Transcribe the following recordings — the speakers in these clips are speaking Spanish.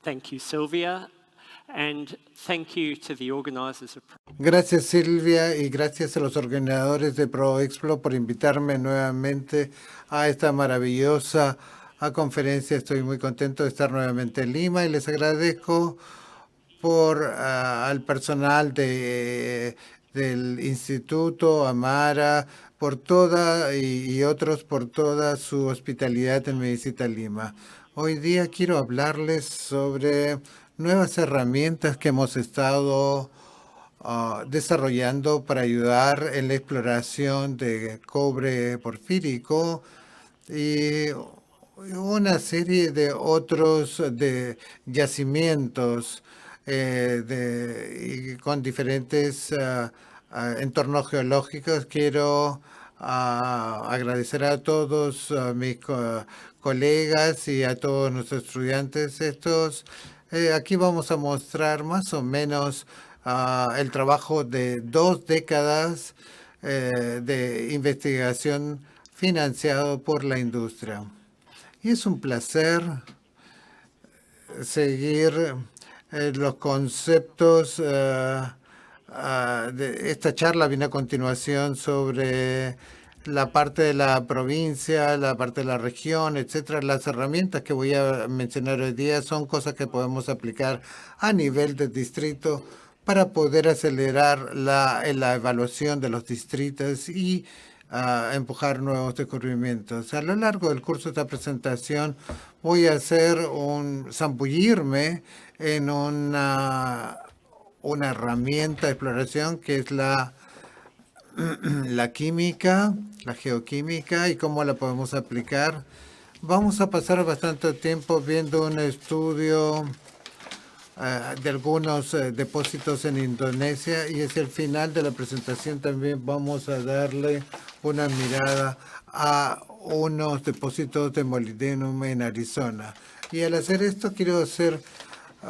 Thank you, Sylvia, and thank you to the organizers of Gracias, Silvia, y gracias a los organizadores de ProExplo por invitarme nuevamente a esta maravillosa conferencia. Estoy muy contento de estar nuevamente en Lima y les agradezco al personal del Instituto Amara por toda y otros por toda su hospitalidad en mi visita a Lima. Hoy día quiero hablarles sobre nuevas herramientas que hemos estado desarrollando para ayudar en la exploración de cobre porfírico y una serie de otros de yacimientos y con diferentes entornos geológicos. Quiero agradecer a todos mis colegas y a todos nuestros estudiantes. Aquí vamos a mostrar más o menos el trabajo de 2 décadas de investigación financiado por la industria. Y es un placer seguir los conceptos. Esta charla viene a continuación sobre la parte de la provincia, la parte de la región, etcétera. Las herramientas que voy a mencionar hoy día son cosas que podemos aplicar a nivel de distrito para poder acelerar la evaluación de los distritos y empujar nuevos descubrimientos. A lo largo del curso de esta presentación voy a zambullirme en una herramienta de exploración que es la química, la geoquímica y cómo la podemos aplicar. Vamos a pasar bastante tiempo viendo un estudio de algunos depósitos en Indonesia y hacia el final de la presentación también vamos a darle una mirada a unos depósitos de molibdeno en Arizona. Y al hacer esto quiero hacer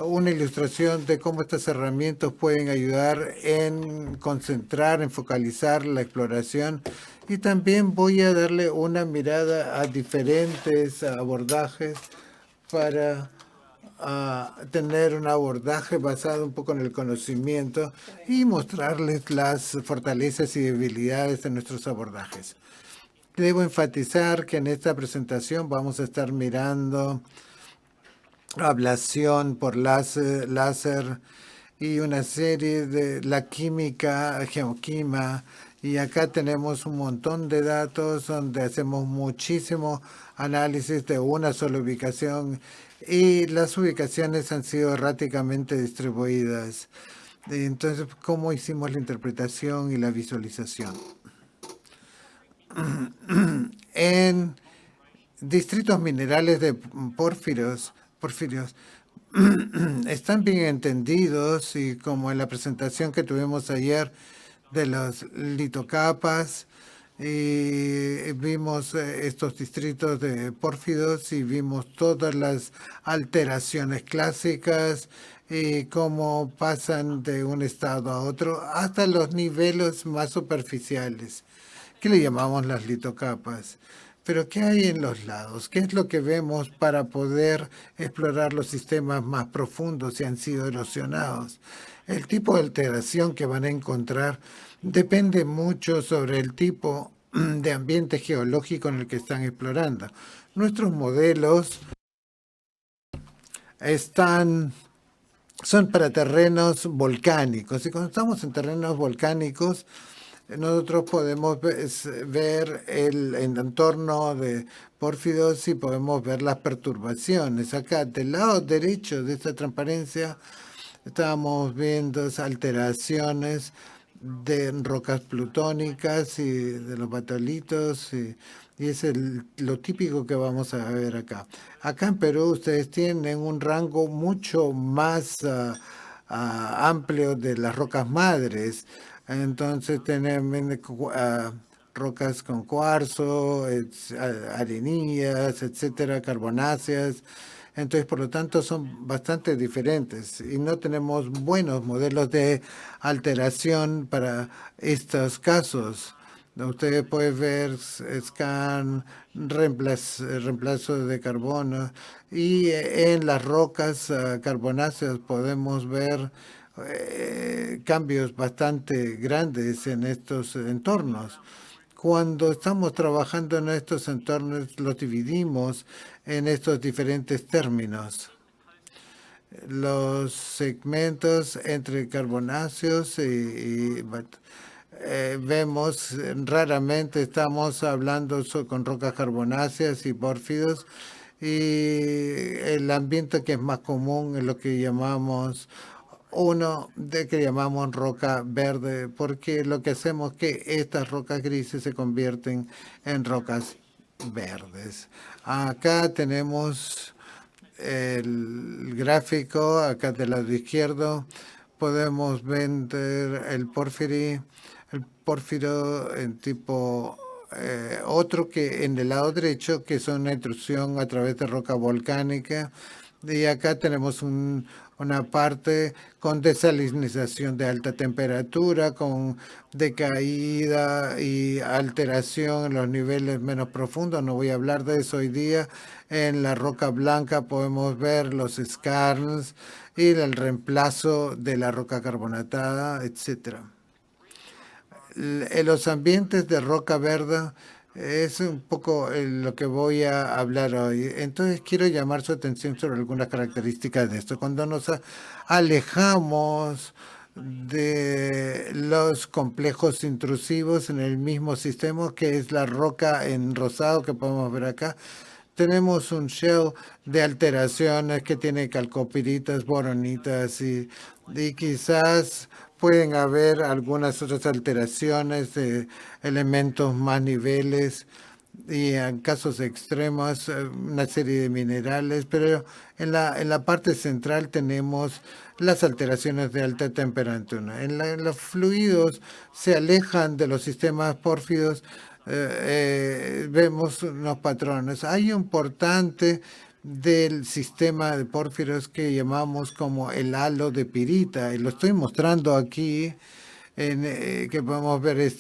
una ilustración de cómo estas herramientas pueden ayudar en concentrar, en focalizar la exploración. Y también voy a darle una mirada a diferentes abordajes para tener un abordaje basado un poco en el conocimiento y mostrarles las fortalezas y debilidades de nuestros abordajes. Debo enfatizar que en esta presentación vamos a estar mirando ablación por láser y una serie de la química, geoquima. Y acá tenemos un montón de datos donde hacemos muchísimo análisis de una sola ubicación y las ubicaciones han sido erráticamente distribuidas. Entonces, ¿cómo hicimos la interpretación y la visualización? En distritos minerales de porfirios están bien entendidos y como en la presentación que tuvimos ayer de los litocapas y vimos estos distritos de pórfidos y vimos todas las alteraciones clásicas y cómo pasan de un estado a otro hasta los niveles más superficiales, que le llamamos las litocapas. Pero ¿qué hay en los lados? ¿Qué es lo que vemos para poder explorar los sistemas más profundos si han sido erosionados? El tipo de alteración que van a encontrar depende mucho sobre el tipo de ambiente geológico en el que están explorando. Nuestros modelos son para terrenos volcánicos y cuando estamos en terrenos volcánicos nosotros podemos ver el entorno de pórfidos y podemos ver las perturbaciones. Acá del lado derecho de esta transparencia estamos viendo alteraciones de rocas plutónicas y de los batolitos y es lo típico que vamos a ver acá. Acá en Perú ustedes tienen un rango mucho más amplio de las rocas madres. Entonces tenemos rocas con cuarzo, arenillas, etcétera, carbonáceas. Entonces, por lo tanto, son bastante diferentes y no tenemos buenos modelos de alteración para estos casos. Ustedes pueden ver scan, reemplazo de carbono, y en las rocas carbonáceas podemos ver cambios bastante grandes en estos entornos. Cuando estamos trabajando en estos entornos, los dividimos en estos diferentes términos. Los segmentos entre carbonáceos vemos, raramente estamos hablando con rocas carbonáceas y pórfidos, y el ambiente que es más común es lo que llamamos roca verde, porque lo que hacemos es que estas rocas grises se convierten en rocas verdes. Acá tenemos el gráfico, acá del lado izquierdo podemos ver el pórfiro en tipo otro que en el lado derecho, que es una intrusión a través de roca volcánica. Y acá tenemos una parte con desalinización de alta temperatura, con decaída y alteración en los niveles menos profundos. No voy a hablar de eso hoy día. En la roca blanca podemos ver los skarns y el reemplazo de la roca carbonatada, etcétera. En los ambientes de roca verde es un poco lo que voy a hablar hoy. Entonces quiero llamar su atención sobre algunas características de esto. Cuando nos alejamos de los complejos intrusivos en el mismo sistema, que es la roca en rosado que podemos ver acá, tenemos un shell de alteraciones que tiene calcopiritas, boronitas y quizás pueden haber algunas otras alteraciones de elementos más niveles y en casos extremos una serie de minerales, pero en la parte central tenemos las alteraciones de alta temperatura. En los fluidos se alejan de los sistemas pórfidos, vemos unos patrones. Hay un importante del sistema de pórfiros que llamamos como el halo de pirita, y lo estoy mostrando aquí, que podemos ver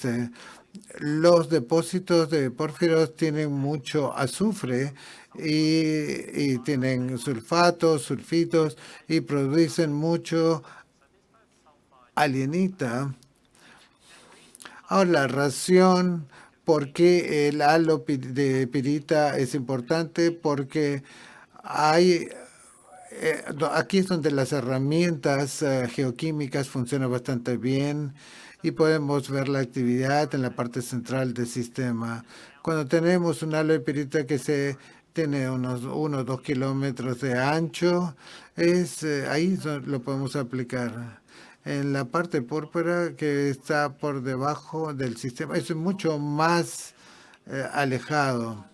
los depósitos de pórfiros tienen mucho azufre y tienen sulfatos, sulfitos, y producen mucho alienita. Ahora, la razón por qué el halo de pirita es importante, porque hay aquí es donde las herramientas geoquímicas funcionan bastante bien y podemos ver la actividad en la parte central del sistema. Cuando tenemos un halo de pirita que tiene unos 1 o 2 kilómetros de ancho, ahí lo podemos aplicar. En la parte púrpura que está por debajo del sistema es mucho más alejado.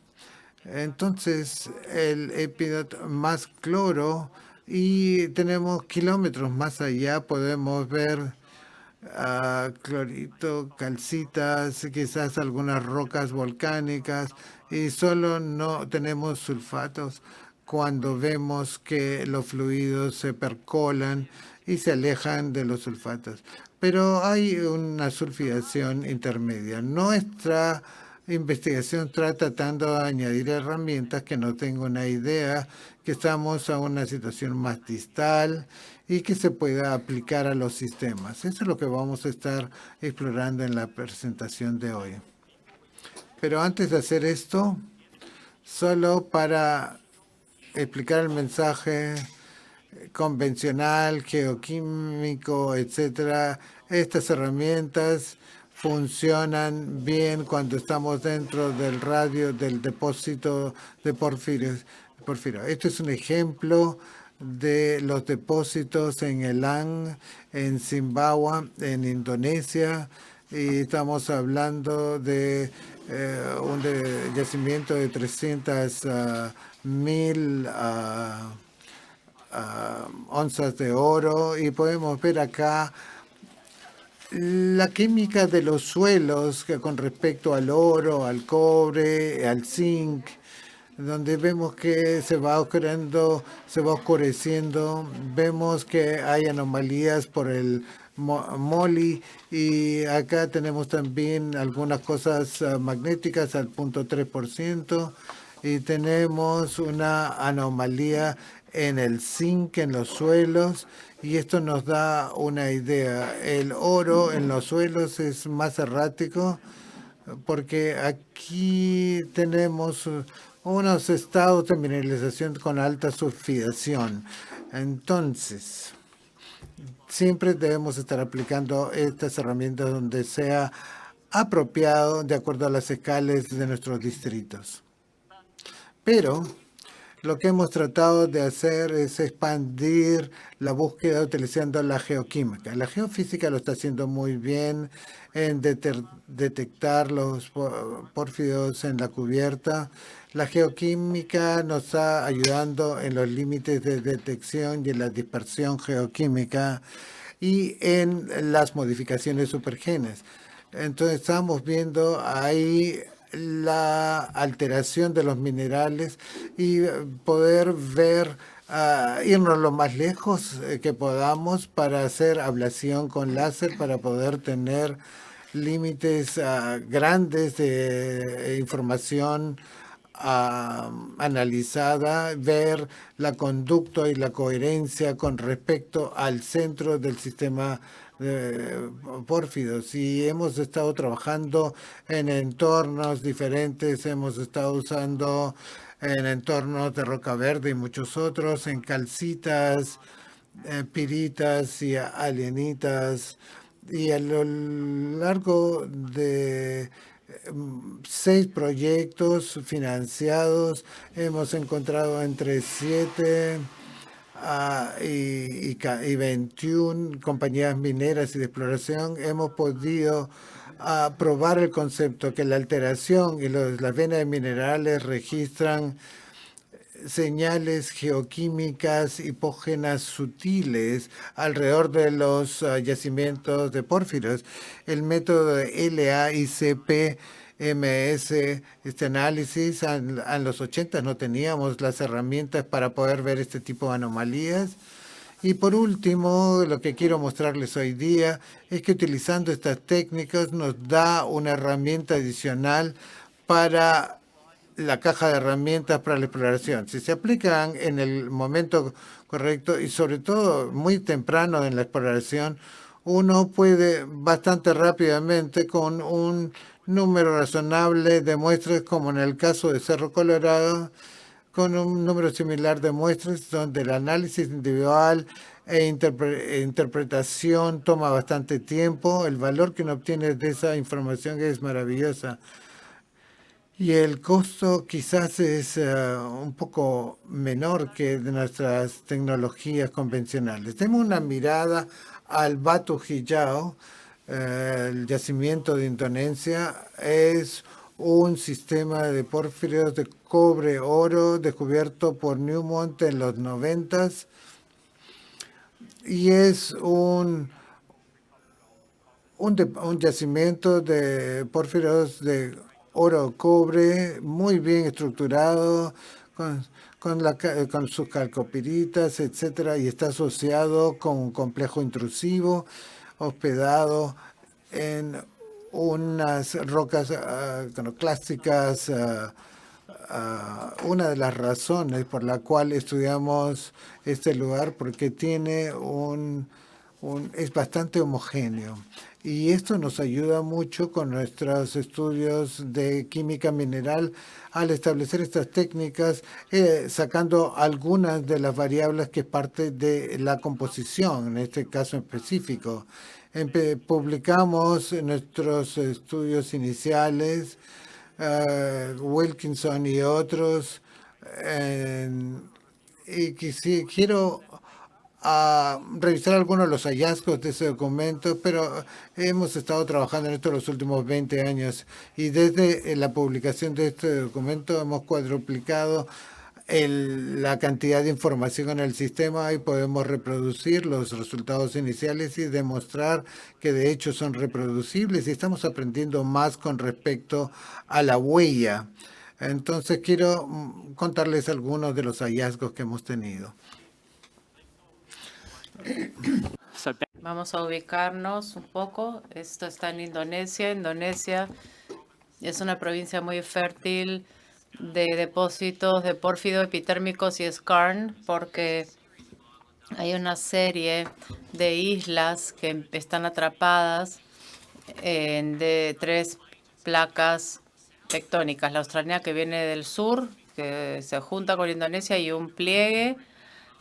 Entonces, el epidot más cloro, y tenemos kilómetros más allá, podemos ver clorito, calcitas, quizás algunas rocas volcánicas, y solo no tenemos sulfatos cuando vemos que los fluidos se percolan y se alejan de los sulfatos. Pero hay una sulfidación intermedia. Nuestra investigación está tratando de añadir herramientas que no tengo una idea, que estamos a una situación más distal y que se pueda aplicar a los sistemas. Eso es lo que vamos a estar explorando en la presentación de hoy. Pero antes de hacer esto, solo para explicar el mensaje convencional, geoquímico, etcétera, estas herramientas funcionan bien cuando estamos dentro del radio del depósito de porfirio. Este es un ejemplo de los depósitos en Elang, en Zimbabue, en Indonesia, y estamos hablando de un yacimiento de 300,000 onzas de oro, y podemos ver acá la química de los suelos con respecto al oro, al cobre, al zinc, donde vemos que se va oscureciendo, vemos que hay anomalías por el MOLI, y acá tenemos también algunas cosas magnéticas al 0.3%, y tenemos una anomalía en el zinc en los suelos, y esto nos da una idea. El oro en los suelos es más errático porque aquí tenemos unos estados de mineralización con alta sulfidación. Entonces, siempre debemos estar aplicando estas herramientas donde sea apropiado de acuerdo a las escalas de nuestros distritos. Pero lo que hemos tratado de hacer es expandir la búsqueda utilizando la geoquímica. La geofísica lo está haciendo muy bien en detectar los pórfidos en la cubierta. La geoquímica nos está ayudando en los límites de detección y en la dispersión geoquímica y en las modificaciones supergenes. Entonces estamos viendo ahí la alteración de los minerales y poder ver, irnos lo más lejos que podamos para hacer ablación con láser, para poder tener límites grandes de información analizada, ver la conducta y la coherencia con respecto al centro del sistema de pórfidos. Y hemos estado trabajando en entornos diferentes, hemos estado usando en entornos de roca verde y muchos otros, en calcitas, piritas y alienitas. Y a lo largo de 6 proyectos financiados, hemos encontrado entre 7 y 21 compañías mineras y de exploración. Hemos podido probar el concepto que la alteración y las venas de minerales registran señales geoquímicas hipógenas sutiles alrededor de los yacimientos de pórfidos. El método de LAICP MS, este análisis, en los 80 no teníamos las herramientas para poder ver este tipo de anomalías. Y por último, lo que quiero mostrarles hoy día es que utilizando estas técnicas nos da una herramienta adicional para la caja de herramientas para la exploración. Si se aplican en el momento correcto y sobre todo muy temprano en la exploración, uno puede bastante rápidamente con un número razonable de muestras, como en el caso de Cerro Colorado, con un número similar de muestras donde el análisis individual e interpretación toma bastante tiempo. El valor que uno obtiene de esa información es maravillosa. Y el costo quizás es un poco menor que de nuestras tecnologías convencionales. Tenemos una mirada al Batu Hijau, el yacimiento de Indonesia. Es un sistema de pórfidos de cobre-oro descubierto por Newmont en los 90s. Y es un yacimiento de pórfidos de oro-cobre muy bien estructurado, con sus calcopiritas, etcétera, y está asociado con un complejo intrusivo hospedado en unas rocas clásicas. Una de las razones por la cual estudiamos este lugar, porque tiene es bastante homogéneo. Y esto nos ayuda mucho con nuestros estudios de química mineral al establecer estas técnicas, sacando algunas de las variables que es parte de la composición, en este caso específico. Publicamos nuestros estudios iniciales, Wilkinson y otros, y quiero revisar algunos de los hallazgos de ese documento, pero hemos estado trabajando en esto los últimos 20 años y desde la publicación de este documento hemos cuadruplicado la cantidad de información en el sistema y podemos reproducir los resultados iniciales y demostrar que de hecho son reproducibles y estamos aprendiendo más con respecto a la huella. Entonces quiero contarles algunos de los hallazgos que hemos tenido. Vamos a ubicarnos un poco. Esto está en Indonesia. Indonesia es una provincia muy fértil de depósitos de pórfido epitérmicos y skarn, porque hay una serie de islas que están atrapadas de 3 placas tectónicas. La australiana, que viene del sur, que se junta con Indonesia, y un pliegue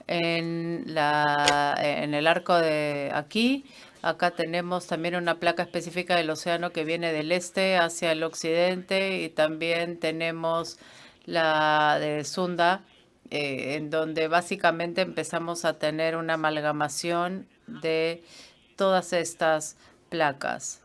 en el arco de aquí. Acá tenemos también una placa específica del océano que viene del este hacia el occidente, y también tenemos la de Sunda, en donde básicamente empezamos a tener una amalgamación de todas estas placas.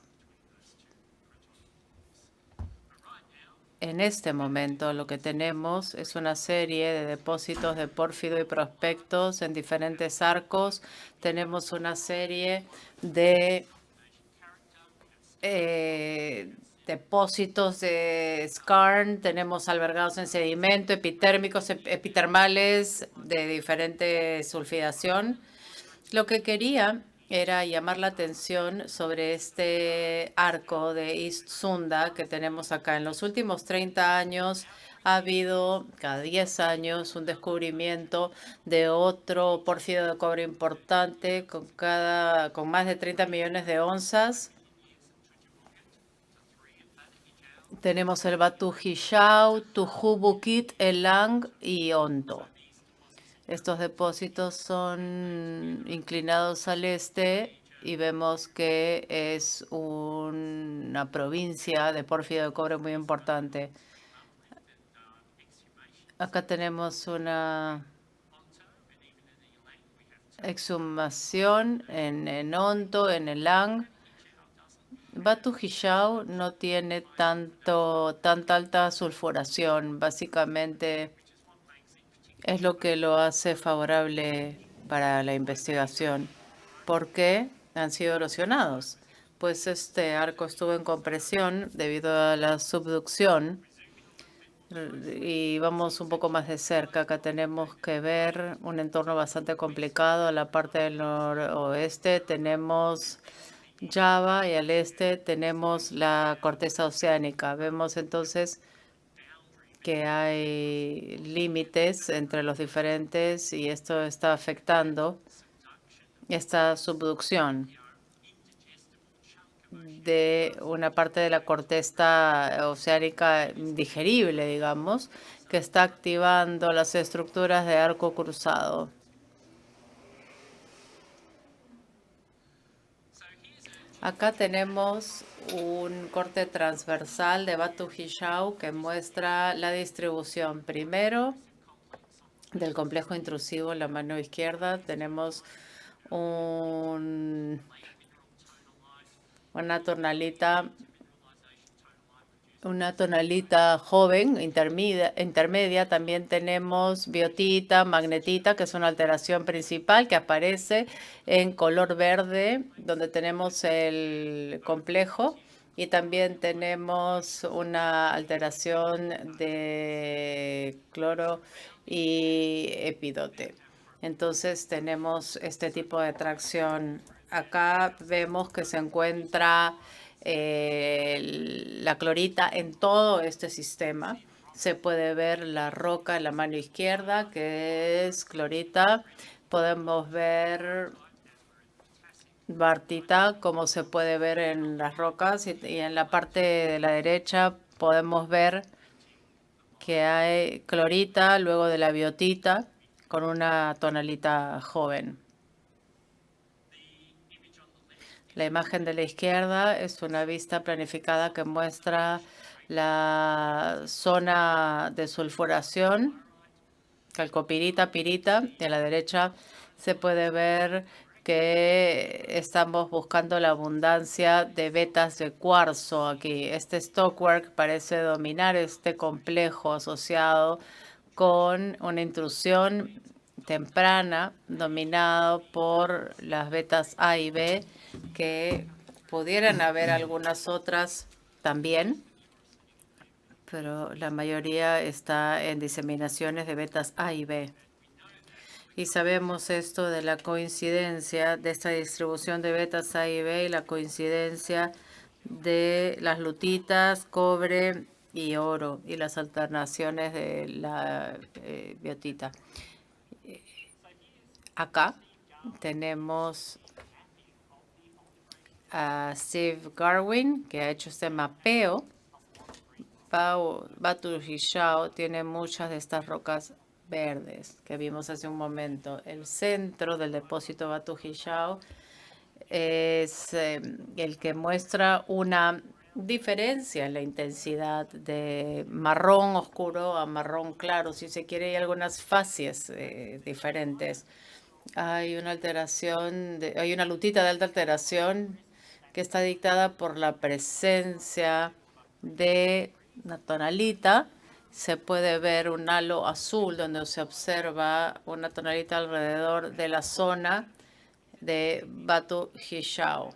En este momento lo que tenemos es una serie de depósitos de pórfido y prospectos en diferentes arcos. Tenemos una serie de depósitos de skarn, tenemos albergados en sedimento, epitérmicos, epitermales de diferente sulfidación. Lo que quería era llamar la atención sobre este arco de East Sunda que tenemos acá. En los últimos 30 años ha habido cada 10 años un descubrimiento de otro pórfido de cobre importante con más de 30 millones de onzas. Tenemos el Batu Hijau, Tuju Bukit, Elang y Onto. Estos depósitos son inclinados al este y vemos que es una provincia de pórfido de cobre muy importante. Acá tenemos una exhumación en Onto, en Elang. Batu Hijau no tiene tanta alta sulfuración. Básicamente es lo que lo hace favorable para la investigación. ¿Por qué han sido erosionados? Pues este arco estuvo en compresión debido a la subducción. Y vamos un poco más de cerca. Acá tenemos que ver un entorno bastante complicado. A la parte del noroeste tenemos Java y al este tenemos la corteza oceánica. Vemos entonces que hay límites entre los diferentes y esto está afectando esta subducción de una parte de la corteza oceánica digerible, digamos, que está activando las estructuras de arco cruzado. Acá tenemos un corte transversal de Batu Hijau que muestra la distribución. Primero, del complejo intrusivo en la mano izquierda tenemos una tonalita joven, intermedia. También tenemos biotita, magnetita, que es una alteración principal que aparece en color verde, donde tenemos el complejo. Y también tenemos una alteración de cloro y epidote. Entonces tenemos este tipo de tracción. Acá vemos que se encuentra la clorita en todo este sistema. Se puede ver la roca en la mano izquierda, que es clorita. Podemos ver bartita, como se puede ver en las rocas. Y en la parte de la derecha podemos ver que hay clorita, luego de la biotita, con una tonalita joven. La imagen de la izquierda es una vista planificada que muestra la zona de sulfuración, calcopirita, pirita. Y a la derecha se puede ver que estamos buscando la abundancia de vetas de cuarzo aquí. Este stockwork parece dominar este complejo asociado con una intrusión temprana dominado por las vetas A y B, que pudieran haber algunas otras también, pero la mayoría está en diseminaciones de betas A y B. Y sabemos esto de la coincidencia de esta distribución de betas A y B y la coincidencia de las lutitas, cobre y oro y las alternaciones de la biotita. Acá tenemos a Steve Garwin, que ha hecho este mapeo. Batu Hishao tiene muchas de estas rocas verdes que vimos hace un momento. El centro del depósito Batu Hishao es el que muestra una diferencia en la intensidad de marrón oscuro a marrón claro. Si se quiere, hay algunas fases diferentes. Hay una alteración, hay una lutita de alta alteración que está dictada por la presencia de una tonalita. Se puede ver un halo azul donde se observa una tonalita alrededor de la zona de Batu Hishao.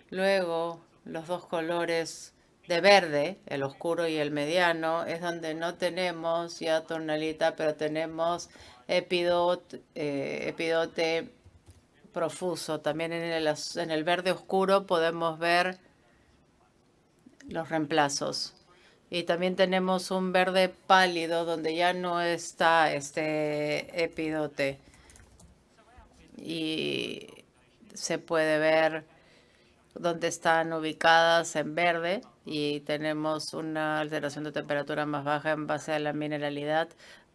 Luego, los dos colores de verde, el oscuro y el mediano, es donde no tenemos ya tonalita, pero tenemos epidote profuso. También en el verde oscuro podemos ver los reemplazos. Y también tenemos un verde pálido donde ya no está este epidote. Y se puede ver dónde están ubicadas en verde y tenemos una alteración de temperatura más baja en base a la mineralidad.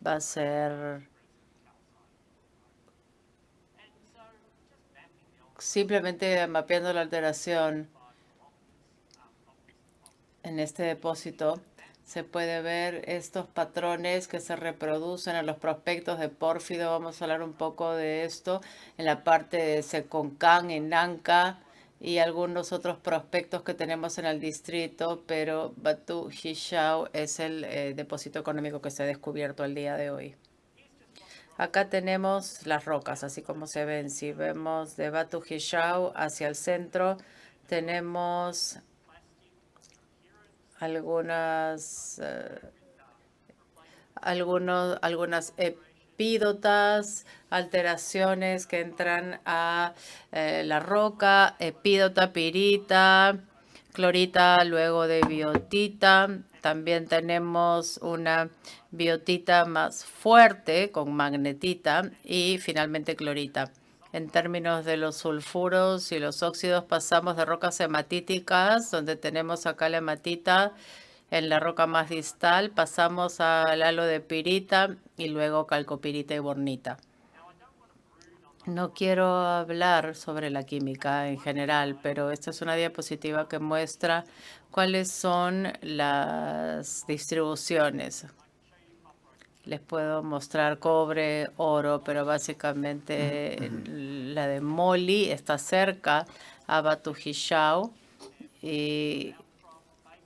Va a ser simplemente mapeando la alteración en este depósito. Se puede ver estos patrones que se reproducen en los prospectos de pórfido. Vamos a hablar un poco de esto en la parte de Seconcán, en Nanca y algunos otros prospectos que tenemos en el distrito, pero Batu Hishao es el depósito económico que se ha descubierto el día de hoy. Acá tenemos las rocas, así como se ven. Si vemos de Batu Hishao hacia el centro, tenemos algunas epídotas, alteraciones que entran a la roca, epídota, pirita, clorita, luego de biotita. También tenemos una biotita más fuerte con magnetita y finalmente clorita. En términos de los sulfuros y los óxidos, pasamos de rocas hematíticas, donde tenemos acá la hematita en la roca más distal, pasamos al halo de pirita y luego calcopirita y bornita. No quiero hablar sobre la química en general, pero esta es una diapositiva que muestra cuáles son las distribuciones. Les puedo mostrar cobre, oro, pero básicamente la de Moli está cerca a Batu Hishao y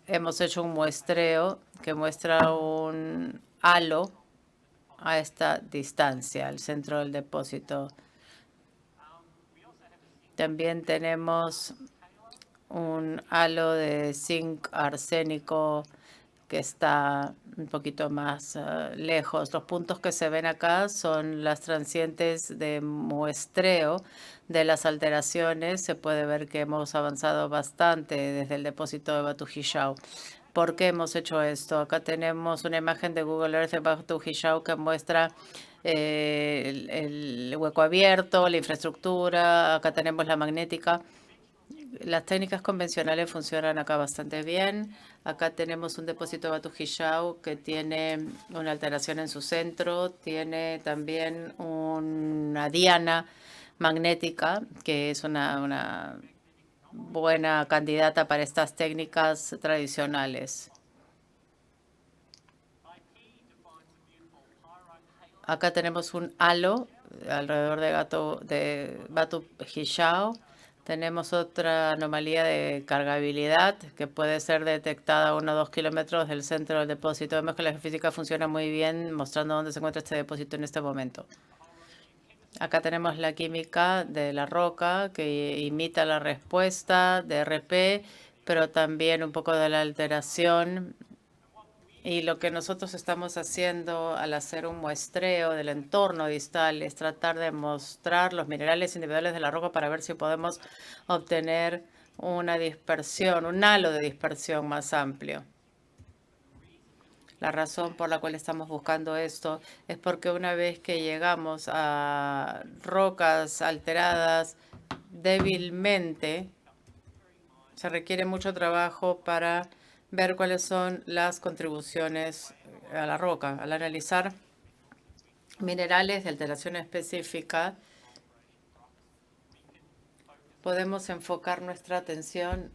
hemos hecho un muestreo que muestra un halo a esta distancia, al centro del depósito. También tenemos un halo de zinc arsénico que está un poquito más lejos. Los puntos que se ven acá son las transientes de muestreo de las alteraciones. Se puede ver que hemos avanzado bastante desde el depósito de Batu Hishao. ¿Por qué hemos hecho esto? Acá tenemos una imagen de Google Earth de Batu Hishao que muestra el hueco abierto, la infraestructura. Acá tenemos la magnética. Las técnicas convencionales funcionan acá bastante bien. Acá tenemos un depósito de Batu Hishao que tiene una alteración en su centro. Tiene también una diana magnética, que es una buena candidata para estas técnicas tradicionales. Acá tenemos un halo alrededor de Batu Hishao. Tenemos otra anomalía de cargabilidad que puede ser detectada a 1 o 2 kilómetros del centro del depósito. Vemos que la geofísica funciona muy bien, mostrando dónde se encuentra este depósito en este momento. Acá tenemos la química de la roca que imita la respuesta de RP, pero también un poco de la alteración Y lo que nosotros estamos haciendo al hacer un muestreo del entorno distal es tratar de mostrar los minerales individuales de la roca para ver si podemos obtener una dispersión, un halo de dispersión más amplio. La razón por la cual estamos buscando esto es porque una vez que llegamos a rocas alteradas débilmente, se requiere mucho trabajo para ver cuáles son las contribuciones a la roca. Al analizar minerales de alteración específica, podemos enfocar nuestra atención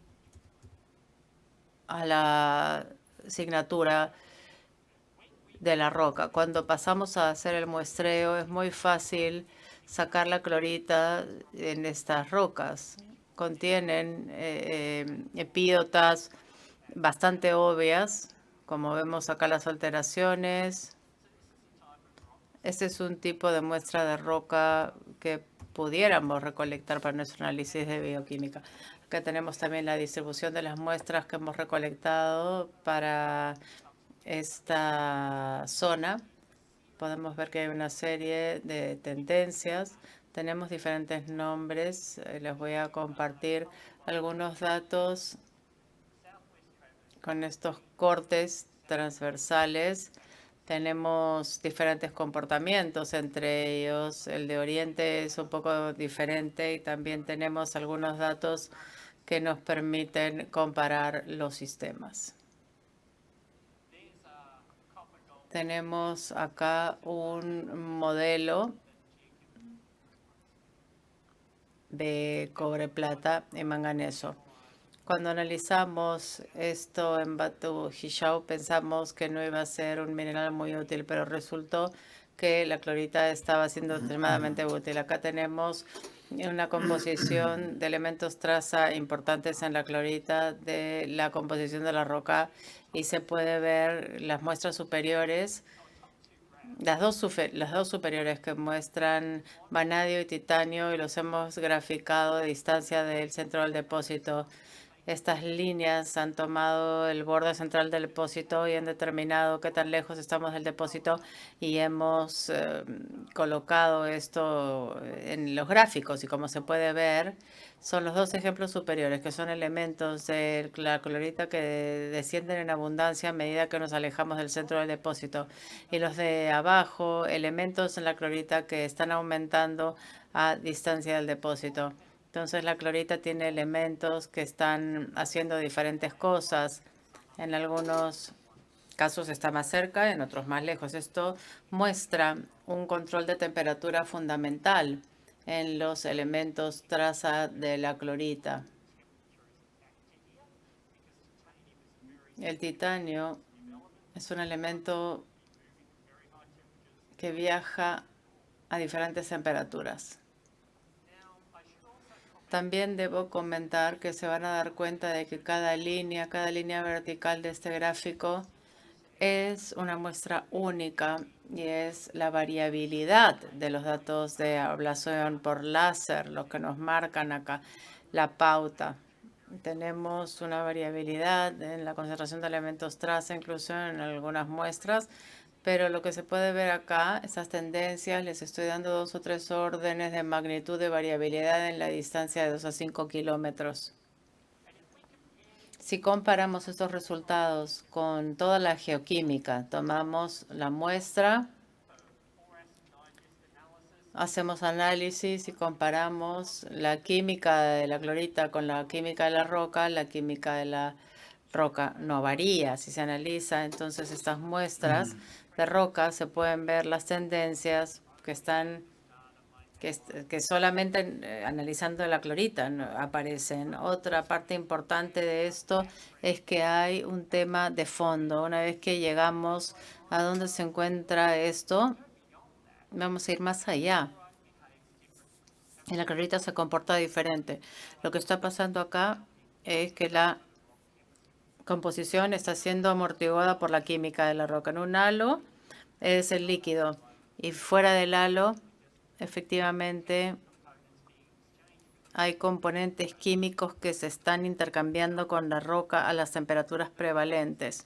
a la asignatura de la roca. Cuando pasamos a hacer el muestreo, es muy fácil sacar la clorita en estas rocas. Contienen epídotas bastante obvias, como vemos acá las alteraciones. Este es un tipo de muestra de roca que pudiéramos recolectar para nuestro análisis de bioquímica. Acá tenemos también la distribución de las muestras que hemos recolectado para esta zona. Podemos ver que hay una serie de tendencias. Tenemos diferentes nombres. Les voy a compartir algunos datos con estos cortes transversales. Tenemos diferentes comportamientos, entre ellos el de Oriente es un poco diferente y también tenemos algunos datos que nos permiten comparar los sistemas. Tenemos acá un modelo de cobre, plata y manganeso. Cuando analizamos esto en Batu Hishau, pensamos que no iba a ser un mineral muy útil, pero resultó que la clorita estaba siendo extremadamente útil. Acá tenemos una composición de elementos traza importantes en la clorita de la composición de la roca y se puede ver las muestras superiores, las dos superiores que muestran vanadio y titanio y los hemos graficado a distancia del centro del depósito. Estas líneas han tomado el borde central del depósito y han determinado qué tan lejos estamos del depósito y hemos colocado esto en los gráficos. Y como se puede ver, son los dos ejemplos superiores, que son elementos de la clorita que descienden en abundancia a medida que nos alejamos del centro del depósito. Y los de abajo, elementos en la clorita que están aumentando a distancia del depósito. Entonces la clorita tiene elementos que están haciendo diferentes cosas. En algunos casos está más cerca, en otros más lejos. Esto muestra un control de temperatura fundamental en los elementos traza de la clorita. El titanio es un elemento que viaja a diferentes temperaturas. También debo comentar que se van a dar cuenta de que cada línea vertical de este gráfico es una muestra única y es la variabilidad de los datos de ablación por láser, lo que nos marcan acá la pauta. Tenemos una variabilidad en la concentración de elementos traza, incluso en algunas muestras, pero lo que se puede ver acá, esas tendencias, les estoy dando 2 o 3 órdenes de magnitud de variabilidad en la distancia de 2 a 5 kilómetros. Si comparamos estos resultados con toda la geoquímica, tomamos la muestra, hacemos análisis y comparamos la química de la clorita con la química de la roca no varía. Si se analiza entonces estas muestras de roca, se pueden ver las tendencias que solamente analizando la clorita aparecen. Otra parte importante de esto es que hay un tema de fondo. Una vez que llegamos a donde se encuentra esto, vamos a ir más allá. Y la clorita se comporta diferente. Lo que está pasando acá es que la composición está siendo amortiguada por la química de la roca. En un halo es el líquido y fuera del halo, efectivamente, hay componentes químicos que se están intercambiando con la roca a las temperaturas prevalentes.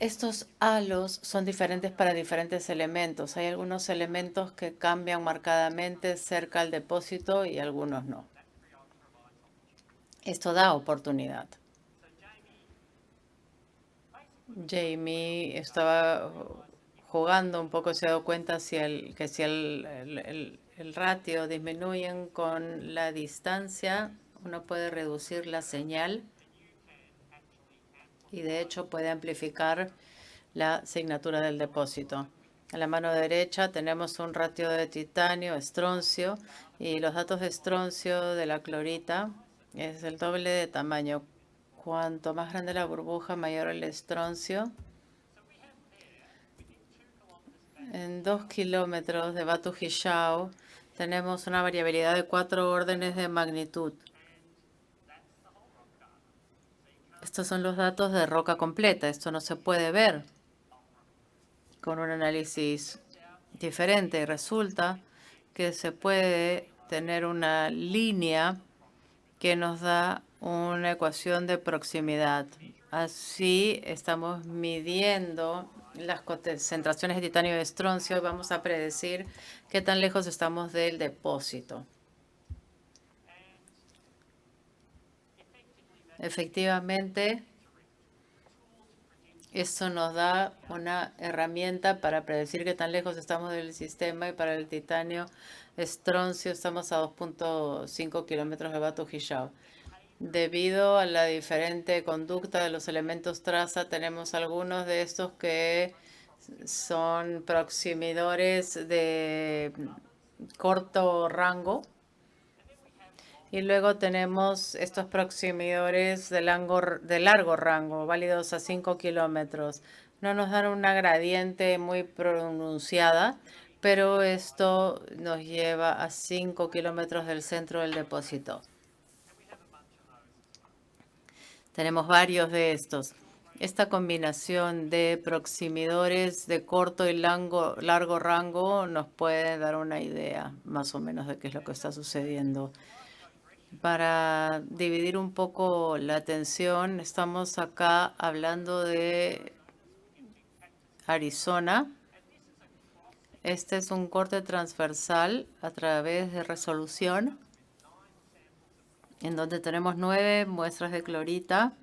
Estos halos son diferentes para diferentes elementos. Hay algunos elementos que cambian marcadamente cerca al depósito y algunos no. Esto da oportunidad. Jamie estaba jugando un poco, se ha dado cuenta que si el ratio disminuyen con la distancia, uno puede reducir la señal y de hecho puede amplificar la asignatura del depósito. En la mano derecha tenemos un ratio de titanio, estroncio, y los datos de estroncio de la clorita es el doble de tamaño. Cuanto más grande la burbuja, mayor el estroncio. En 2 kilómetros de Batu Hijau tenemos una variabilidad de 4 órdenes de magnitud. Estos son los datos de roca completa. Esto no se puede ver con un análisis diferente. Resulta que se puede tener una línea que nos da una ecuación de proximidad. Así estamos midiendo las concentraciones de titanio y de estroncio y vamos a predecir qué tan lejos estamos del depósito. Efectivamente, esto nos da una herramienta para predecir qué tan lejos estamos del sistema y para el titanio estroncio estamos a 2.5 kilómetros de Batu Hijau. Debido a la diferente conducta de los elementos traza, tenemos algunos de estos que son proximidores de corto rango. Y luego tenemos estos proximidores de largo rango, válidos a 5 kilómetros. No nos dan una gradiente muy pronunciada, pero esto nos lleva a 5 kilómetros del centro del depósito. Tenemos varios de estos. Esta combinación de proximidores de corto y largo rango nos puede dar una idea más o menos de qué es lo que está sucediendo. Para dividir un poco la atención, estamos acá hablando de Arizona. Este es un corte transversal a través de resolución, en donde tenemos 9 muestras de clorita.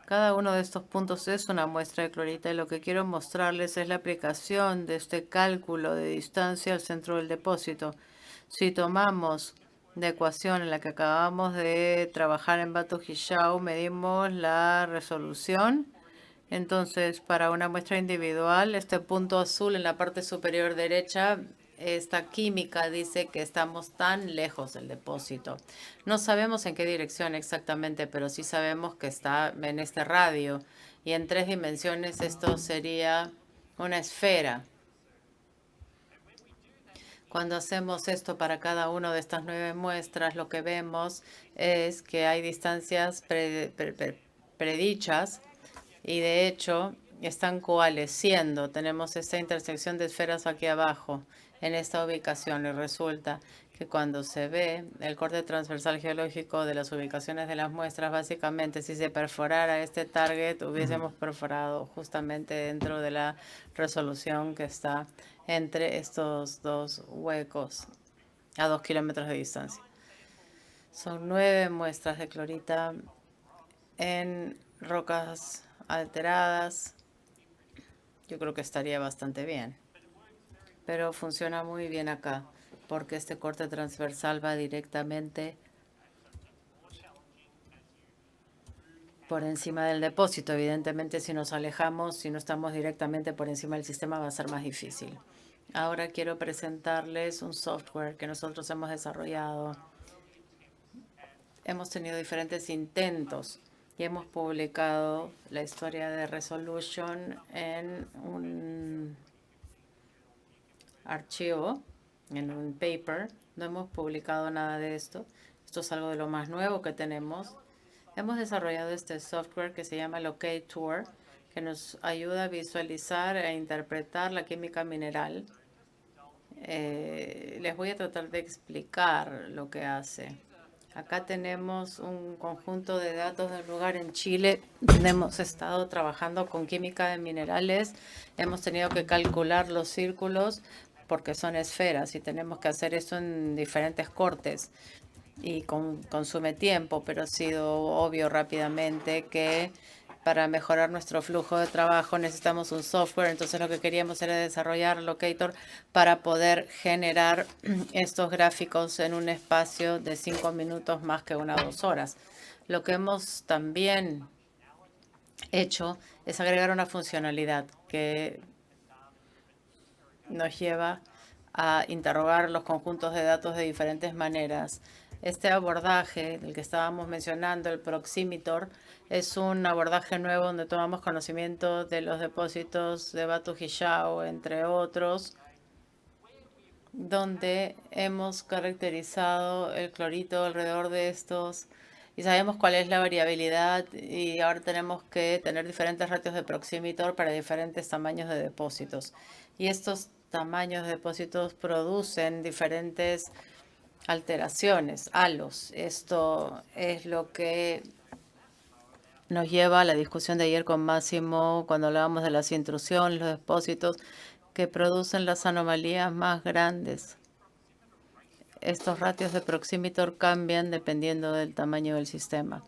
Cada uno de estos puntos es una muestra de clorita y lo que quiero mostrarles es la aplicación de este cálculo de distancia al centro del depósito. Si tomamos la ecuación en la que acabamos de trabajar en Batu Hijau, medimos la resolución. Entonces, para una muestra individual, este punto azul en la parte superior derecha, esta química dice que estamos tan lejos del depósito. No sabemos en qué dirección exactamente, pero sí sabemos que está en este radio. Y en 3 dimensiones esto sería una esfera. Cuando hacemos esto para cada una de estas 9 muestras, lo que vemos es que hay distancias predichas y de hecho están coalesciendo. Tenemos esta intersección de esferas aquí abajo en esta ubicación y resulta que cuando se ve el corte transversal geológico de las ubicaciones de las muestras, básicamente si se perforara este target, hubiésemos perforado justamente dentro de la resolución que está entre estos dos huecos a 2 kilómetros de distancia. Son 9 muestras de clorita en rocas alteradas. Yo creo que estaría bastante bien. Pero funciona muy bien acá, porque este corte transversal va directamente por encima del depósito. Evidentemente, si nos alejamos, si no estamos directamente por encima del sistema, va a ser más difícil. Ahora quiero presentarles un software que nosotros hemos desarrollado. Hemos tenido diferentes intentos y hemos publicado la historia de Resolution en un archivo, en un paper. No hemos publicado nada de esto. Esto es algo de lo más nuevo que tenemos. Hemos desarrollado este software que se llama Locator, que nos ayuda a visualizar e interpretar la química mineral. Les voy a tratar de explicar lo que hace. Acá tenemos un conjunto de datos del lugar en Chile donde hemos estado trabajando con química de minerales. Hemos tenido que calcular los círculos porque son esferas y tenemos que hacer eso en diferentes cortes y consume tiempo, pero ha sido obvio rápidamente que para mejorar nuestro flujo de trabajo necesitamos un software. Entonces lo que queríamos era desarrollar Locator para poder generar estos gráficos en un espacio de 5 minutos más que 1 o 2 horas. Lo que hemos también hecho es agregar una funcionalidad que nos lleva a interrogar los conjuntos de datos de diferentes maneras. Este abordaje del que estábamos mencionando, el Proximitor, es un abordaje nuevo donde tomamos conocimiento de los depósitos de Batu Hijau, entre otros, donde hemos caracterizado el clorito alrededor de estos y sabemos cuál es la variabilidad, y ahora tenemos que tener diferentes ratios de Proximitor para diferentes tamaños de depósitos. Y estos tamaños de depósitos producen diferentes alteraciones, halos. Esto es lo que nos lleva a la discusión de ayer con Máximo cuando hablábamos de las intrusiones, los depósitos que producen las anomalías más grandes. Estos ratios de Proximitor cambian dependiendo del tamaño del sistema.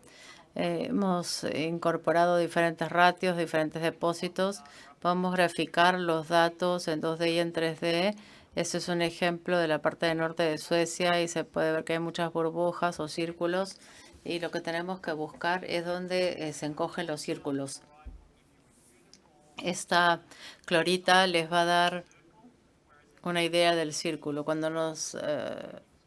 Hemos incorporado diferentes ratios, diferentes depósitos. Podemos graficar los datos en 2D y en 3D. Este es un ejemplo de la parte del norte de Suecia y se puede ver que hay muchas burbujas o círculos. Y lo que tenemos que buscar es dónde se encogen los círculos. Esta clorita les va a dar una idea del círculo. Cuando nos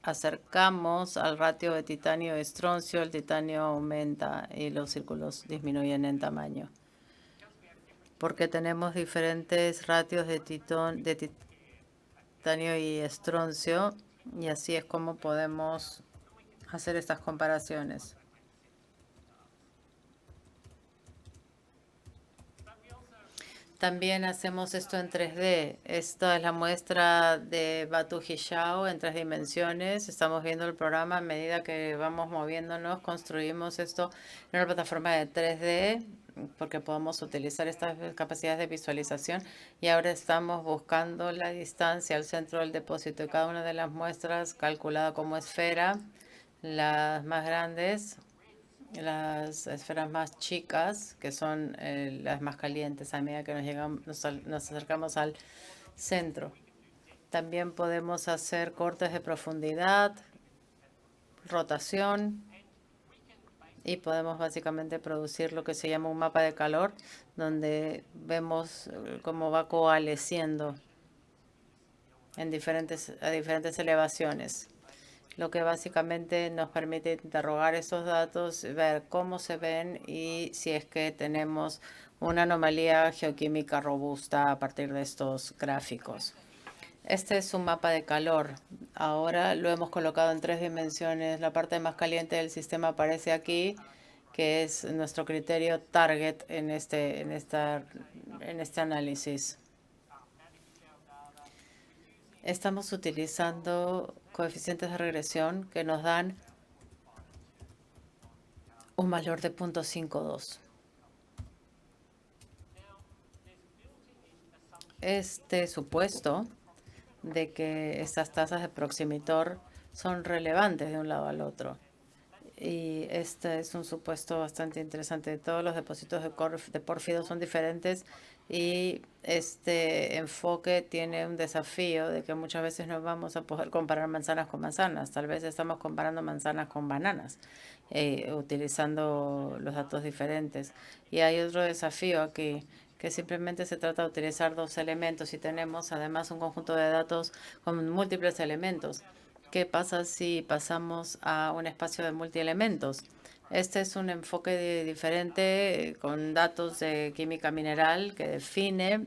acercamos al ratio de titanio y estroncio, el titanio aumenta y los círculos disminuyen en tamaño. Porque tenemos diferentes ratios de titanio y estroncio, y así es como podemos hacer estas comparaciones. También hacemos esto en 3D. Esta es la muestra de Batu Hijau en 3 dimensiones. Estamos viendo el programa a medida que vamos moviéndonos. Construimos esto en una plataforma de 3D porque podemos utilizar estas capacidades de visualización. Y ahora estamos buscando la distancia al centro del depósito de cada una de las muestras calculada como esfera. Las más grandes, las esferas más chicas, que son las más calientes a medida que nos acercamos al centro. También podemos hacer cortes de profundidad, rotación, y podemos básicamente producir lo que se llama un mapa de calor, donde vemos cómo va coalesciendo a diferentes elevaciones, lo que básicamente nos permite interrogar esos datos, ver cómo se ven y si es que tenemos una anomalía geoquímica robusta a partir de estos gráficos. Este es un mapa de calor. Ahora lo hemos colocado en 3 dimensiones. La parte más caliente del sistema aparece aquí, que es nuestro criterio target en este análisis. Estamos utilizando coeficientes de regresión que nos dan un valor de 0.52. Este supuesto de que estas tasas de Proximitor son relevantes de un lado al otro. Y este es un supuesto bastante interesante. Todos los depósitos de pórfido son diferentes y este enfoque tiene un desafío de que muchas veces no vamos a poder comparar manzanas con manzanas. Tal vez estamos comparando manzanas con bananas, utilizando los datos diferentes. Y hay otro desafío aquí, que simplemente se trata de utilizar 2 elementos y tenemos además un conjunto de datos con múltiples elementos. ¿Qué pasa si pasamos a un espacio de multielementos? Este es un enfoque diferente con datos de química mineral que define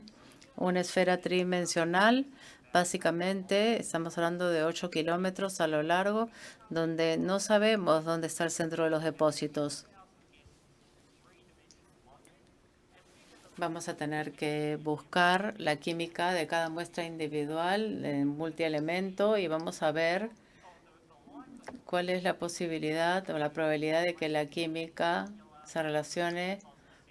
una esfera tridimensional. Básicamente estamos hablando de 8 kilómetros a lo largo, donde no sabemos dónde está el centro de los depósitos. Vamos a tener que buscar la química de cada muestra individual en multielemento y vamos a ver ¿Cuál es la posibilidad o la probabilidad de que la química se relacione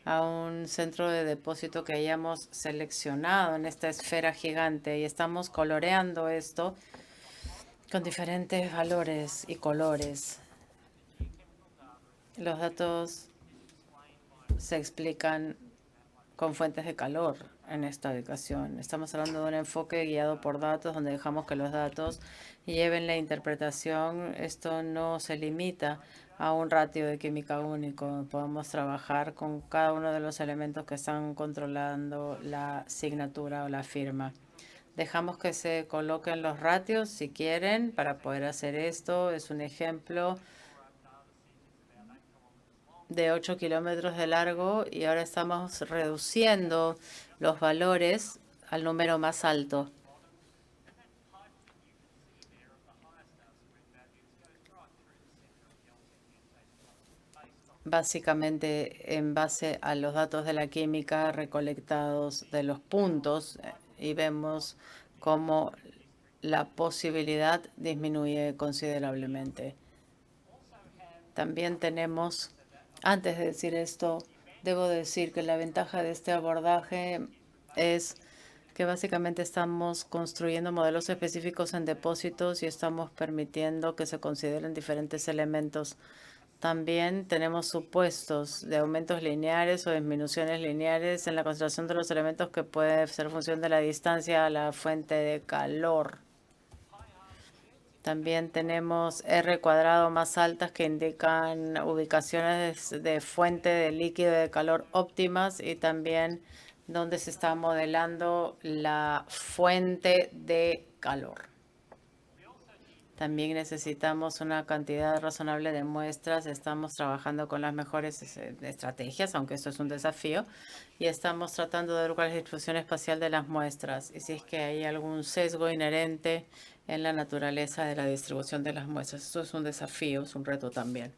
a un centro de depósito que hayamos seleccionado en esta esfera gigante? Y estamos coloreando esto con diferentes valores y colores. Los datos se explican con fuentes de calor en esta ubicación. Estamos hablando de un enfoque guiado por datos, donde dejamos que los datos lleven la interpretación. Esto no se limita a un ratio de química único. Podemos trabajar con cada uno de los elementos que están controlando la signatura o la firma. Dejamos que se coloquen los ratios si quieren para poder hacer esto. Es un ejemplo de 8 kilómetros de largo y ahora estamos reduciendo los valores al número más alto. Básicamente en base a los datos de la química recolectados de los puntos y vemos cómo la posibilidad disminuye considerablemente. También tenemos, antes de decir esto, debo decir que la ventaja de este abordaje es que básicamente estamos construyendo modelos específicos en depósitos y estamos permitiendo que se consideren diferentes elementos. También tenemos supuestos de aumentos lineares o disminuciones lineares en la concentración de los elementos que puede ser función de la distancia a la fuente de calor. También tenemos R cuadrado más altas que indican ubicaciones de fuente de líquido de calor óptimas y también donde se está modelando la fuente de calor. También necesitamos una cantidad razonable de muestras. Estamos trabajando con las mejores estrategias, aunque esto es un desafío, y estamos tratando de ver cuál es la distribución espacial de las muestras y si es que hay algún sesgo inherente en la naturaleza de la distribución de las muestras. Esto es un desafío, es un reto también.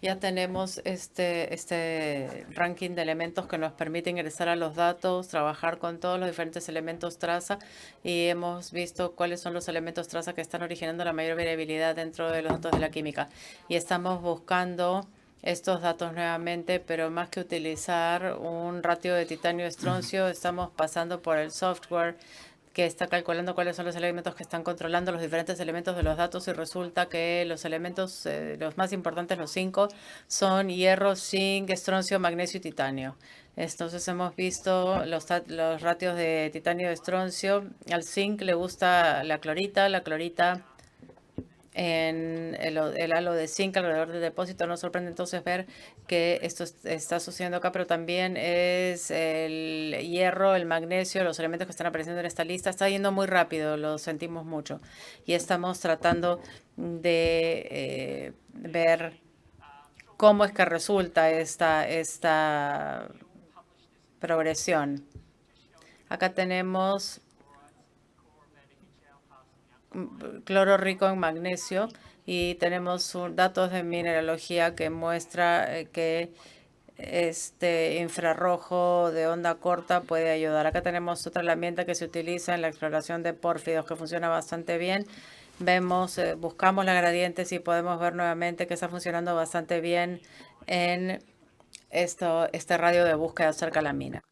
Ya tenemos este ranking de elementos que nos permite ingresar a los datos, trabajar con todos los diferentes elementos traza y hemos visto cuáles son los elementos traza que están originando la mayor variabilidad dentro de los datos de la química. Y estamos buscando estos datos nuevamente, pero más que utilizar un ratio de titanio-estroncio, estamos pasando por el software que está calculando cuáles son los elementos que están controlando los diferentes elementos de los datos y resulta que los elementos, los más importantes, los 5, son hierro, zinc, estroncio, magnesio y titanio. Entonces hemos visto los ratios de titanio y estroncio. Al zinc le gusta la clorita en el halo de zinc alrededor del depósito. Nos sorprende entonces ver que esto está sucediendo acá, pero también es el hierro, el magnesio, los elementos que están apareciendo en esta lista. Está yendo muy rápido, lo sentimos mucho. Y estamos tratando de ver cómo es que resulta esta progresión. Acá tenemos cloro rico en magnesio y tenemos datos de mineralogía que muestra que este infrarrojo de onda corta puede ayudar. Acá tenemos otra herramienta que se utiliza en la exploración de pórfidos que funciona bastante bien. Vemos, buscamos las gradientes y podemos ver nuevamente que está funcionando bastante bien en este radio de búsqueda cerca de la mina.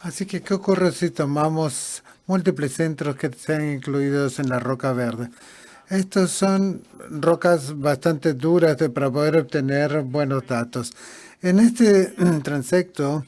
Así que, ¿qué ocurre si tomamos múltiples centros que sean incluidos en la roca verde? Estos son rocas bastante duras para poder obtener buenos datos. En este transecto,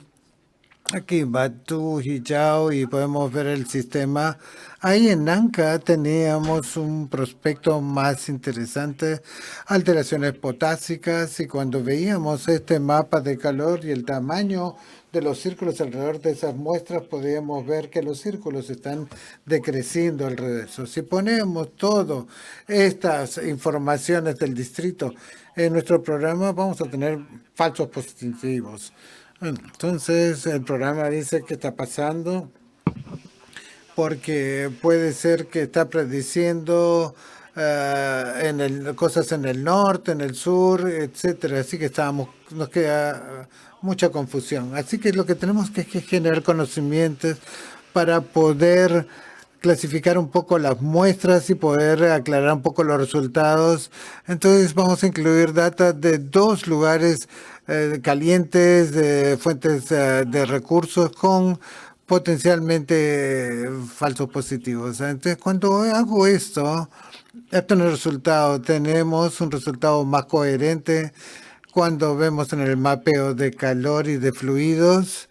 aquí Batu, Hijau, y podemos ver el sistema. Ahí en Nanca teníamos un prospecto más interesante, alteraciones potásicas, y cuando veíamos este mapa de calor y el tamaño de los círculos alrededor de esas muestras, podíamos ver que los círculos están decreciendo alrededor. Si ponemos todas estas informaciones del distrito en nuestro programa, vamos a tener falsos positivos. Entonces, el programa dice que está pasando porque puede ser que está prediciendo cosas en el norte, en el sur, etcétera. Así que nos queda mucha confusión. Así que lo que tenemos que es que generar conocimientos para poder clasificar un poco las muestras y poder aclarar un poco los resultados. Entonces vamos a incluir data de 2 lugares calientes, de fuentes de recursos con potencialmente falsos positivos. Entonces, cuando hago esto, obtengo el resultado. Tenemos un resultado más coherente cuando vemos en el mapeo de calor y de fluidos.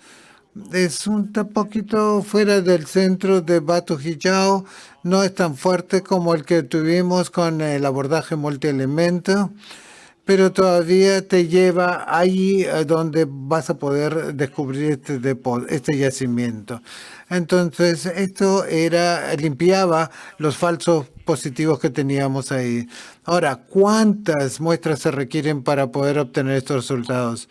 Es un poquito fuera del centro de Batu Hijau. No es tan fuerte como el que tuvimos con el abordaje multielemento, pero todavía te lleva ahí donde vas a poder descubrir este yacimiento. Entonces, esto limpiaba los falsos positivos que teníamos ahí. Ahora, ¿cuántas muestras se requieren para poder obtener estos resultados?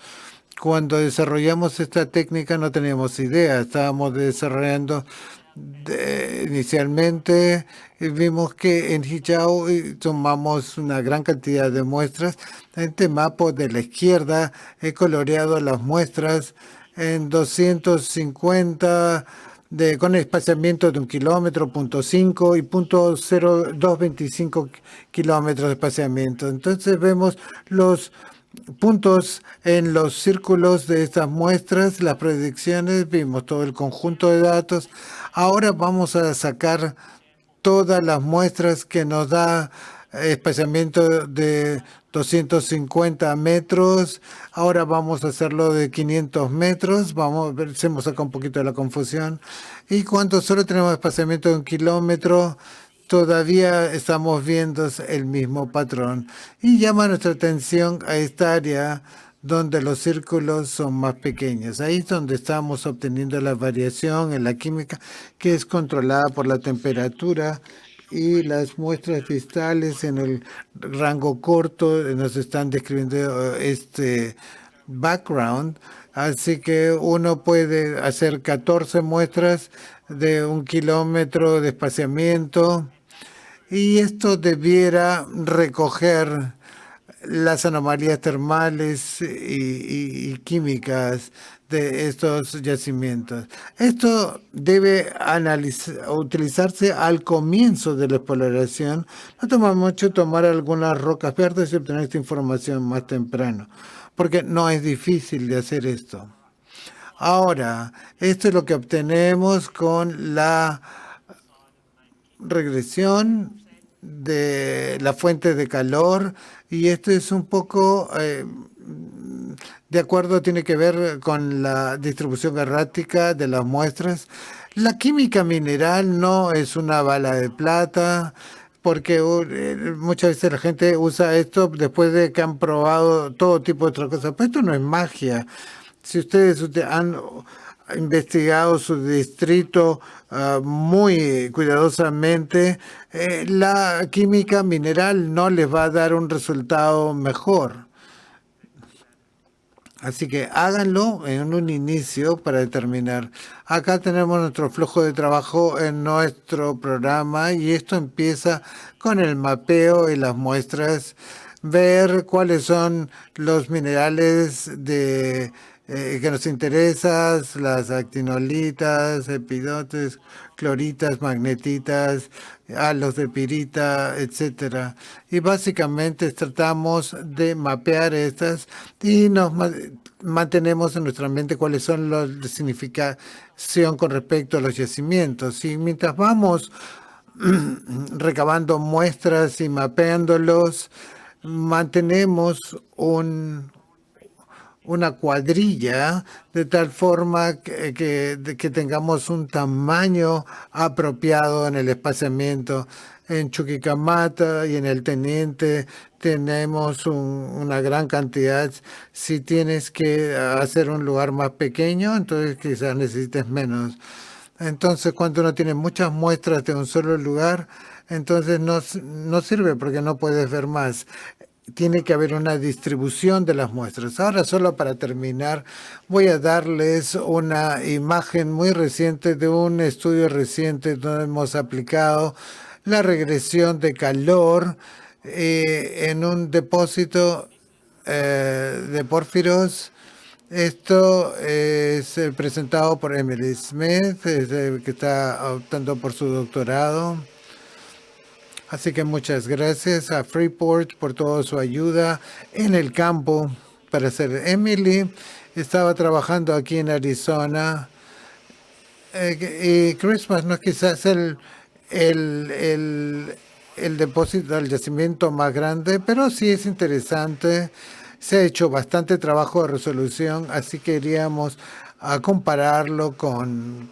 Cuando desarrollamos esta técnica no teníamos idea, estábamos desarrollando inicialmente. Vimos que en Hijau tomamos una gran cantidad de muestras. En este mapa de la izquierda he coloreado las muestras en 250 con espaciamiento de 1 kilómetro, 0.5 y 0.0225 kilómetros de espaciamiento. Entonces vemos los puntos en los círculos de estas muestras, las predicciones, vimos todo el conjunto de datos. Ahora vamos a sacar todas las muestras que nos da espaciamiento de 250 metros. Ahora vamos a hacerlo de 500 metros. Vamos a ver si hemos sacado un poquito de la confusión. Y cuando solo tenemos espaciamiento de 1 kilómetro, todavía estamos viendo el mismo patrón. Y llama nuestra atención a esta área donde los círculos son más pequeños. Ahí es donde estamos obteniendo la variación en la química, que es controlada por la temperatura, y las muestras distales en el rango corto nos están describiendo este background. Así que uno puede hacer 14 muestras de 1 kilómetro de espaciamiento, y esto debiera recoger las anomalías termales y químicas de estos yacimientos. Esto debe utilizarse al comienzo de la exploración. No toma mucho tomar algunas rocas verdes y obtener esta información más temprano, porque no es difícil de hacer esto. Ahora, esto es lo que obtenemos con la regresión de la fuente de calor, y esto es un poco de acuerdo, tiene que ver con la distribución errática de las muestras. La química mineral no es una bala de plata, porque muchas veces la gente usa esto después de que han probado todo tipo de otras cosas. Pero esto no es magia. Si ustedes han investigado su distrito muy cuidadosamente, la química mineral no les va a dar un resultado mejor. Así que háganlo en un inicio para determinar. Acá tenemos nuestro flujo de trabajo en nuestro programa, y esto empieza con el mapeo y las muestras, ver cuáles son los minerales que nos interesan, las actinolitas, epidotes, cloritas, magnetitas, halos de pirita, etcétera. Y básicamente tratamos de mapear estas y nos mantenemos en nuestra mente cuáles son las de significación con respecto a los yacimientos. Y mientras vamos recabando muestras y mapeándolos, mantenemos una cuadrilla de tal forma que tengamos un tamaño apropiado en el espaciamiento. En Chuquicamata y en el Teniente tenemos una gran cantidad. Si tienes que hacer un lugar más pequeño, entonces quizás necesites menos. Entonces, cuando uno tiene muchas muestras de un solo lugar, entonces no sirve porque no puedes ver más. Tiene que haber una distribución de las muestras. Ahora, solo para terminar, voy a darles una imagen muy reciente de un estudio reciente donde hemos aplicado la regresión de calor en un depósito de pórfiros Esto es presentado por Emily Smith, que está optando por su doctorado. Así que muchas gracias a Freeport por toda su ayuda en el campo para hacer. Emily estaba trabajando aquí en Arizona y Christmas no es quizás el, el, el depósito, el yacimiento más grande, pero sí es interesante. Se ha hecho bastante trabajo de resolución, así que queríamos compararlo con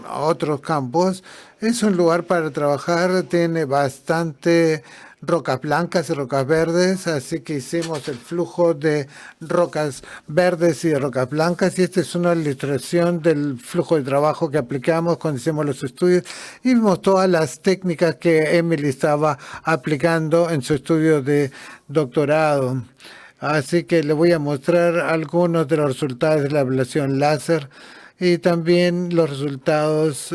otros campos. Es un lugar para trabajar, tiene bastante rocas blancas y rocas verdes, así que hicimos el flujo de rocas verdes y de rocas blancas, y esta es una ilustración del flujo de trabajo que aplicamos cuando hicimos los estudios, y vimos todas las técnicas que Emily estaba aplicando en su estudio de doctorado. Así que le voy a mostrar algunos de los resultados de la ablación láser y también los resultados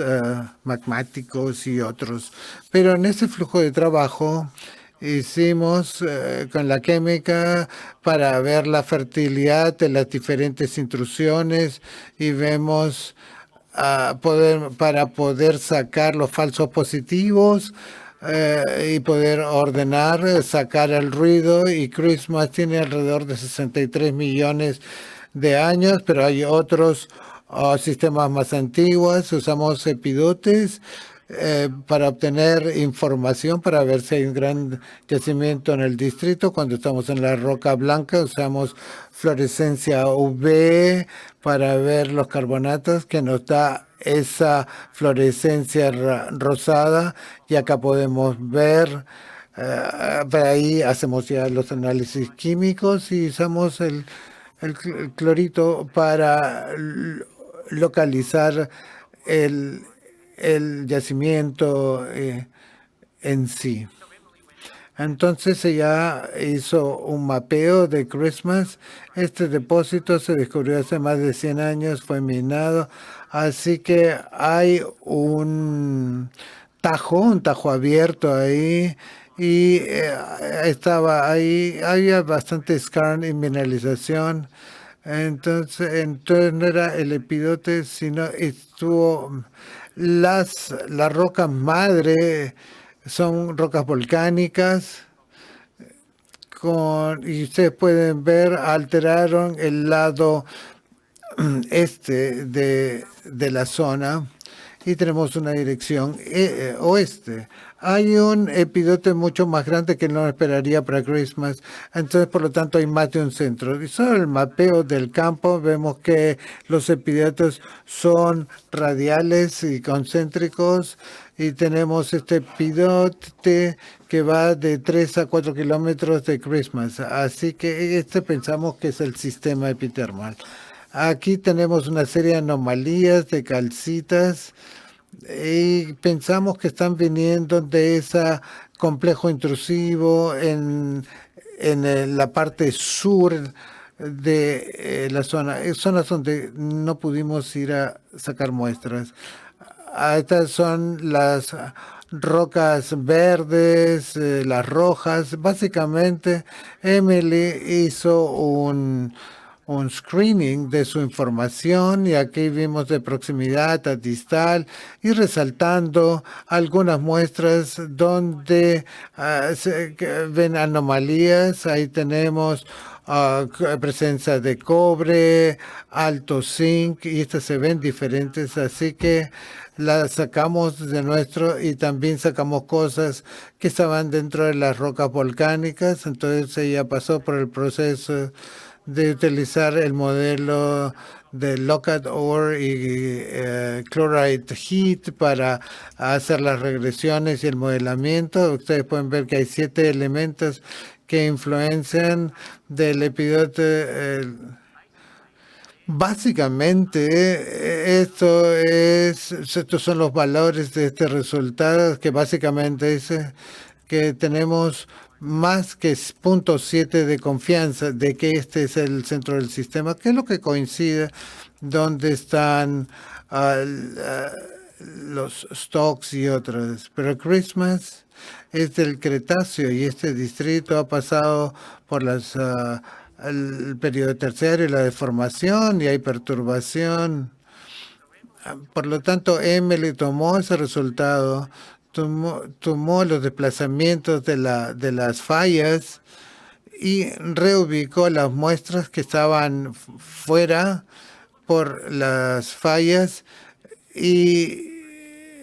magmáticos y otros. Pero en ese flujo de trabajo hicimos con la química para ver la fertilidad de las diferentes intrusiones y vemos para poder sacar los falsos positivos y poder ordenar, sacar el ruido. Y Christmas tiene alrededor de 63 millones de años, pero hay otros sistemas más antiguos. Usamos epidotes para obtener información, para ver si hay un gran yacimiento en el distrito. Cuando estamos en la roca blanca, usamos fluorescencia UV para ver los carbonatos, que nos da esa fluorescencia rosada, y acá podemos ver, para ahí hacemos ya los análisis químicos y usamos el clorito para localizar el yacimiento en sí. Entonces ella hizo un mapeo de Christmas. Este depósito se descubrió hace más de 100 años, fue minado, así que hay un tajo abierto ahí, y estaba ahí, había bastante skarn y mineralización. Entonces no era el epidote, sino estuvo las rocas madre. Son rocas volcánicas y ustedes pueden ver, alteraron el lado este de la zona, y tenemos una dirección oeste. Hay un epidote mucho más grande que no esperaría para Christmas, entonces por lo tanto hay más de un centro. Y sobre el mapeo del campo vemos que los epidotes son radiales y concéntricos, y tenemos este epidote que va de 3 a 4 kilómetros de Christmas, así que pensamos que es el sistema epitermal. Aquí tenemos una serie de anomalías de calcitas y pensamos que están viniendo de ese complejo intrusivo en la parte sur de la zona. Zonas donde no pudimos ir a sacar muestras. Estas son las rocas verdes, las rojas. Básicamente, Emily hizo un screening de su información, y aquí vimos de proximidad a distal y resaltando algunas muestras donde ven anomalías. Ahí tenemos presencia de cobre, alto zinc, y estas se ven diferentes, así que las sacamos de nuestro, y también sacamos cosas que estaban dentro de las rocas volcánicas. Entonces ella pasó por el proceso de utilizar el modelo de Lockhart Ore y Chloride Heat para hacer las regresiones y el modelamiento. Ustedes pueden ver que hay 7 elementos que influencian del epidote. Básicamente, estos son los valores de este resultado, que básicamente dice que tenemos más que 0.7 de confianza de que este es el centro del sistema, que es lo que coincide donde están los stocks y otros. Pero Christmas es del Cretáceo, y este distrito ha pasado por las el periodo terciario y la deformación y hay perturbación. Por lo tanto, Emily tomó ese resultado, tomó los desplazamientos de las fallas y reubicó las muestras que estaban fuera por las fallas y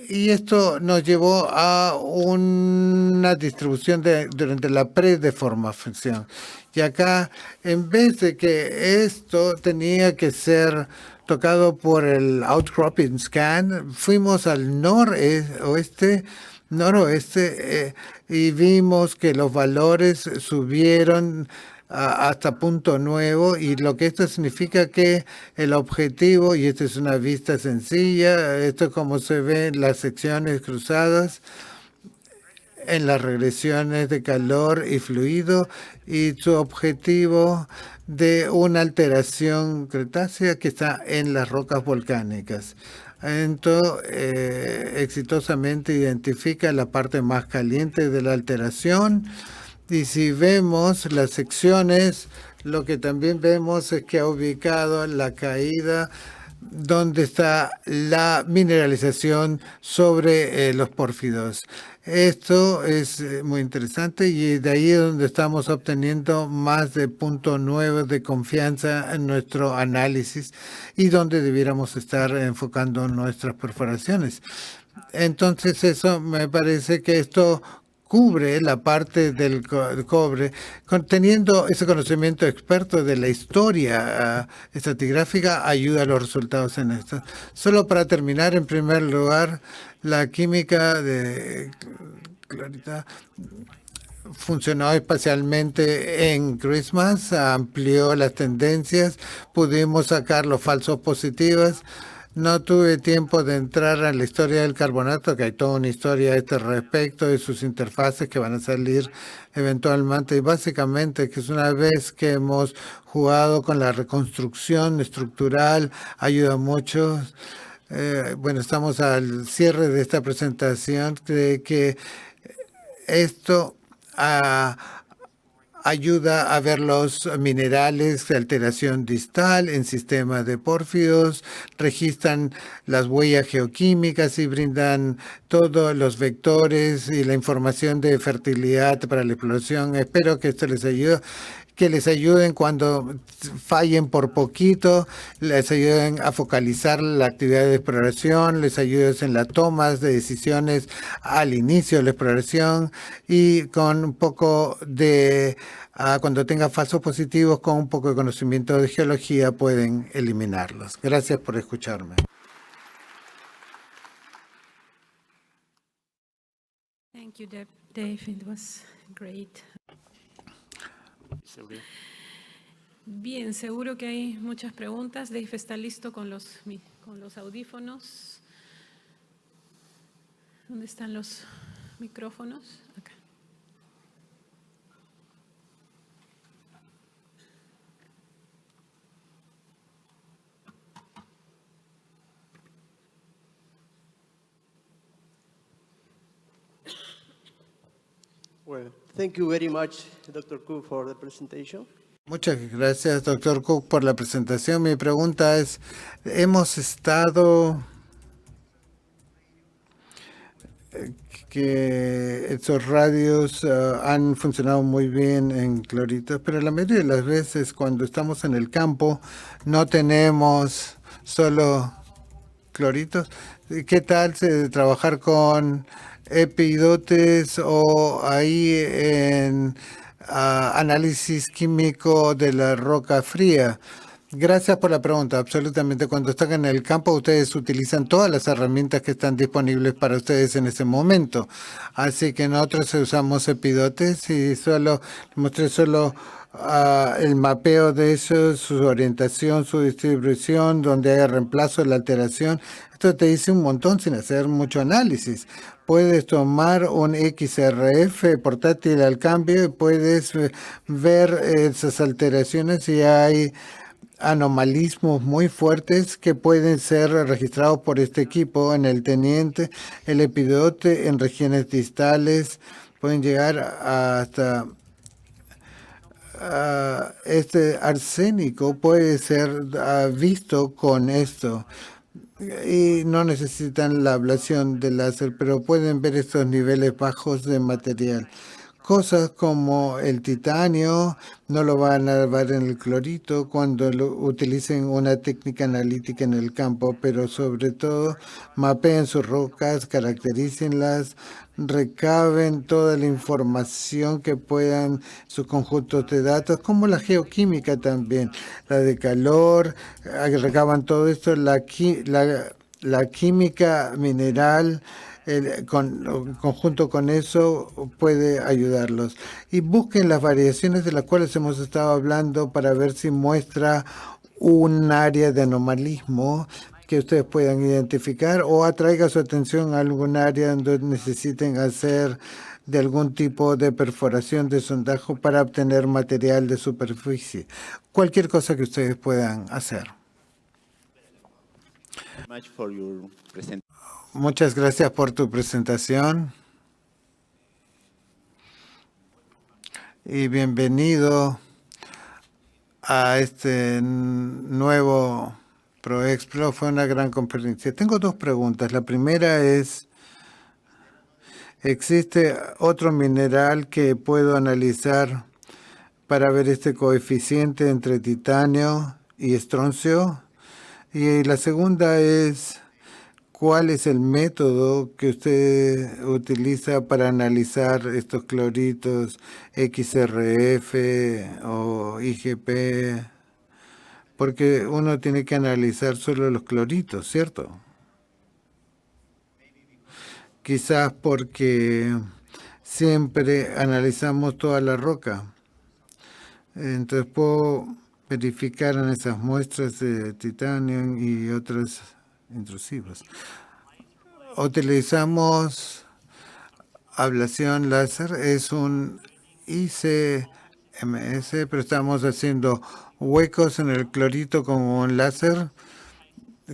esto nos llevó a una distribución durante la predeformación. Y acá, en vez de que esto tenía que ser tocado por el outcropping scan, fuimos al noroeste, y vimos que los valores subieron hasta punto nuevo y lo que esto significa que el objetivo, y esta es una vista sencilla, esto es como se ve en las secciones cruzadas, en las regresiones de calor y fluido y su objetivo de una alteración cretácea que está en las rocas volcánicas. Entonces, exitosamente identifica la parte más caliente de la alteración y si vemos las secciones, lo que también vemos es que ha ubicado la caída donde está la mineralización sobre los pórfidos. Esto es muy interesante y de ahí es donde estamos obteniendo más de 0.9 de confianza en nuestro análisis y donde debiéramos estar enfocando nuestras perforaciones. Entonces eso me parece que esto cubre la parte del cobre, teniendo ese conocimiento experto de la historia estratigráfica, ayuda a los resultados en esto. Solo para terminar, en primer lugar, la química de clarita funcionó especialmente en Christmas, amplió las tendencias, pudimos sacar los falsos positivos. No tuve tiempo de entrar a la historia del carbonato, que hay toda una historia a este respecto y sus interfaces que van a salir eventualmente. Y básicamente que es una vez que hemos jugado con la reconstrucción estructural, ayuda mucho. Bueno, estamos al cierre de esta presentación de que esto ayuda a ver los minerales de alteración distal en sistemas de pórfidos, registran las huellas geoquímicas y brindan todos los vectores y la información de fertilidad para la exploración. Espero que esto les ayude. Que les ayuden cuando fallen por poquito, les ayuden a focalizar la actividad de exploración, les ayuden en las tomas de decisiones al inicio de la exploración y con un poco de, cuando tengan falsos positivos, con un poco de conocimiento de geología pueden eliminarlos. Gracias por escucharme. Thank you, Dave. It was great. Silvia. Bien, seguro que hay muchas preguntas. Dave está listo con los audífonos. ¿Dónde están los micrófonos? Acá. Well, thank you very much, Dr. Cook, for the presentation. Muchas gracias, doctor Cook, por la presentación. Mi pregunta es, hemos estado que estos radios han funcionado muy bien en cloritos, pero la mayoría de las veces cuando estamos en el campo no tenemos solo cloritos. ¿Qué tal trabajar con epidotes o ahí en análisis químico de la roca fría? Gracias por la pregunta. Absolutamente. Cuando están en el campo, ustedes utilizan todas las herramientas que están disponibles para ustedes en ese momento. Así que nosotros usamos epidotes y mostré solo el mapeo de eso, su orientación, su distribución, donde hay reemplazo de la alteración. Esto te dice un montón sin hacer mucho análisis. Puedes tomar un XRF portátil al cambio y puedes ver esas alteraciones y hay anomalismos muy fuertes que pueden ser registrados por este equipo en el teniente, el epidote en regiones distales, pueden llegar hasta este arsénico puede ser visto con esto y no necesitan la ablación de láser, pero pueden ver estos niveles bajos de material. Cosas como el titanio no lo van a ver en el clorito cuando utilicen una técnica analítica en el campo, pero sobre todo mapeen sus rocas, caracterícenlas, recaben toda la información que puedan, sus conjuntos de datos, como la geoquímica también, la de calor, recaban todo esto, la química mineral. Conjunto con eso puede ayudarlos. Y busquen las variaciones de las cuales hemos estado hablando para ver si muestra un área de anomalismo que ustedes puedan identificar o atraiga su atención a algún área donde necesiten hacer de algún tipo de perforación de sondaje para obtener material de superficie. Cualquier cosa que ustedes puedan hacer. Muchas gracias por tu presentación y bienvenido a este nuevo ProExplo. Fue una gran conferencia. Tengo dos preguntas. La primera es, ¿existe otro mineral que puedo analizar para ver este coeficiente entre titanio y estroncio? Y la segunda es, ¿cuál es el método que usted utiliza para analizar estos cloritos XRF o IGP? Porque uno tiene que analizar solo los cloritos, ¿cierto? Quizás porque siempre analizamos toda la roca. Entonces puedo verificar en esas muestras de titanio y otras intrusivos. Utilizamos ablación láser, es un ICMS, pero estamos haciendo huecos en el clorito con un láser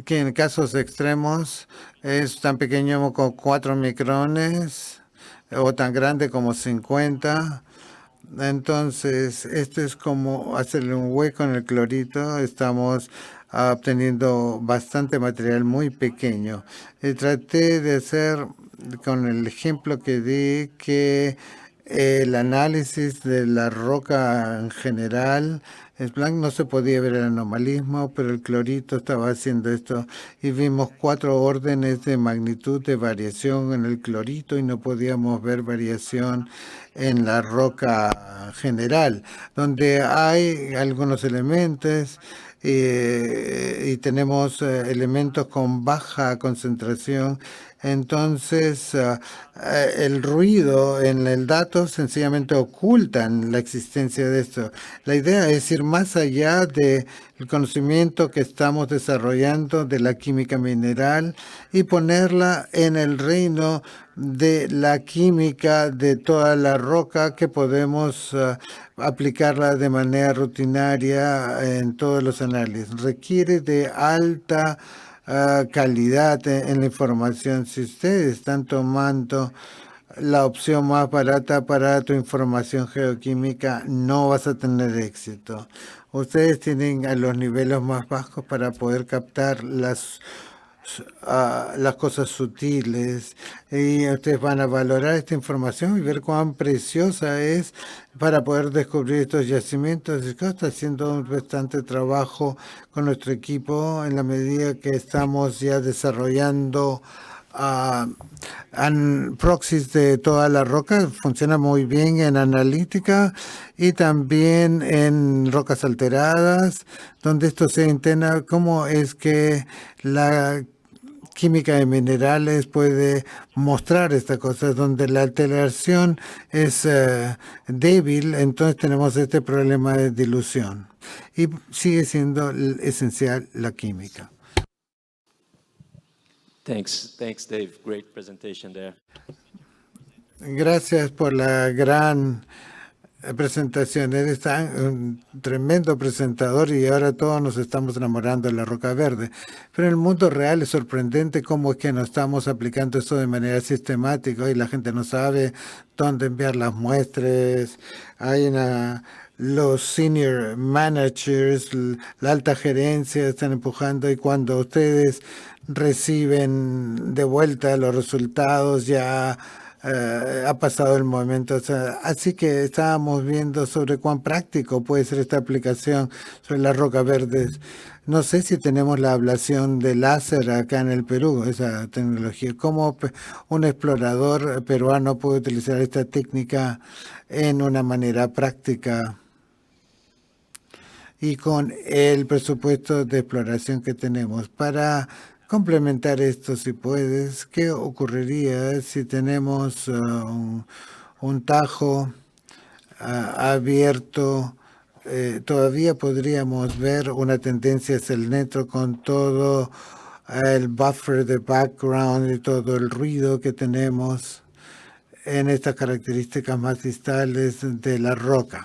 que en casos extremos es tan pequeño como 4 micrones o tan grande como 50. Entonces, esto es como hacerle un hueco en el clorito. Estamos obteniendo bastante material muy pequeño. Traté de hacer, con el ejemplo que di, que el análisis de la roca en general, el plan no se podía ver el anomalismo, pero el clorito estaba haciendo esto y vimos 4 órdenes de magnitud de variación en el clorito y no podíamos ver variación en la roca general, donde hay algunos elementos y tenemos elementos con baja concentración. Entonces, el ruido en el dato sencillamente ocultan la existencia de esto. La idea es ir más allá del conocimiento que estamos desarrollando de la química mineral y ponerla en el reino de la química de toda la roca que podemos aplicarla de manera rutinaria en todos los análisis. Requiere de alta calidad en la información. Si ustedes están tomando la opción más barata para tu información geoquímica, no vas a tener éxito. Ustedes tienen a los niveles más bajos para poder captar las cosas sutiles y ustedes van a valorar esta información y ver cuán preciosa es para poder descubrir estos yacimientos. Está haciendo bastante trabajo con nuestro equipo en la medida que estamos ya desarrollando proxies de toda la roca. Funciona muy bien en analítica y también en rocas alteradas, donde esto se intenta cómo es que la química de minerales puede mostrar estas cosas, donde la alteración es débil, entonces tenemos este problema de dilución. Y sigue siendo esencial la química. Thanks, Dave. Great presentation there. Gracias por la gran presentación. Eres un tremendo presentador y ahora todos nos estamos enamorando de la roca verde. Pero en el mundo real es sorprendente cómo es que no estamos aplicando esto de manera sistemática y la gente no sabe dónde enviar las muestras. Hay una los senior managers, la alta gerencia están empujando y cuando ustedes reciben de vuelta los resultados ya ha pasado el momento. O sea, así que estábamos viendo sobre cuán práctico puede ser esta aplicación sobre las rocas verdes. No sé si tenemos la ablación de láser acá en el Perú, esa tecnología. ¿Cómo un explorador peruano puede utilizar esta técnica en una manera práctica? Y con el presupuesto de exploración que tenemos. Para complementar esto, si puedes, ¿qué ocurriría si tenemos un tajo abierto? Todavía podríamos ver una tendencia hacia el neutro con todo el buffer de background y todo el ruido que tenemos en estas características más distales de la roca.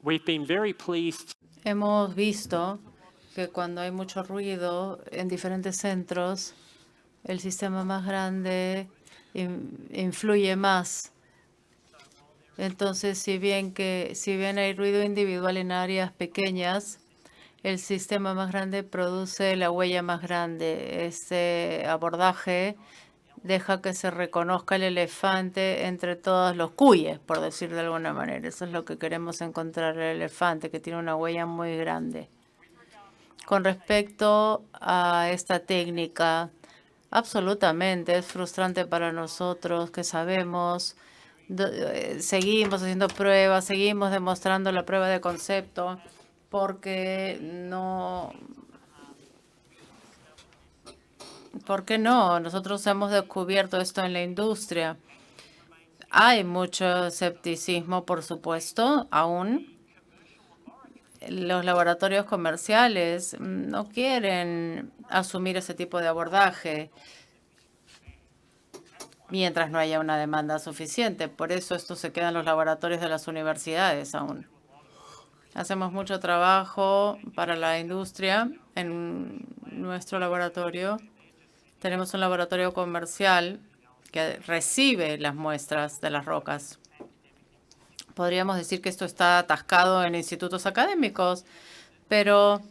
We've been very pleased Hemos visto que cuando hay mucho ruido en diferentes centros, el sistema más grande influye más. Entonces, si bien hay ruido individual en áreas pequeñas, el sistema más grande produce la huella más grande. Este abordaje deja que se reconozca el elefante entre todos los cuyes, por decir de alguna manera. Eso es lo que queremos encontrar, el elefante, que tiene una huella muy grande. Con respecto a esta técnica, absolutamente es frustrante para nosotros que sabemos, seguimos haciendo pruebas, seguimos demostrando la prueba de concepto, porque no... ¿Por qué no? Nosotros hemos descubierto esto en la industria. Hay mucho escepticismo, por supuesto, aún. Los laboratorios comerciales no quieren asumir ese tipo de abordaje mientras no haya una demanda suficiente. Por eso esto se queda en los laboratorios de las universidades aún. Hacemos mucho trabajo para la industria en nuestro laboratorio. Tenemos un laboratorio comercial que recibe las muestras de las rocas. Podríamos decir que esto está atascado en institutos académicos, pero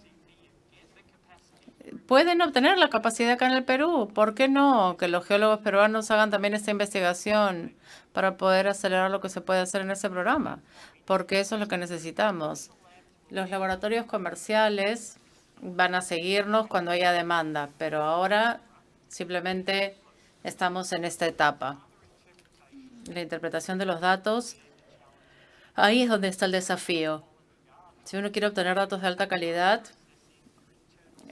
pueden obtener la capacidad acá en el Perú. ¿Por qué no? Que los geólogos peruanos hagan también esta investigación para poder acelerar lo que se puede hacer en ese programa, porque eso es lo que necesitamos. Los laboratorios comerciales van a seguirnos cuando haya demanda, pero ahora simplemente estamos en esta etapa. La interpretación de los datos, ahí es donde está el desafío. Si uno quiere obtener datos de alta calidad,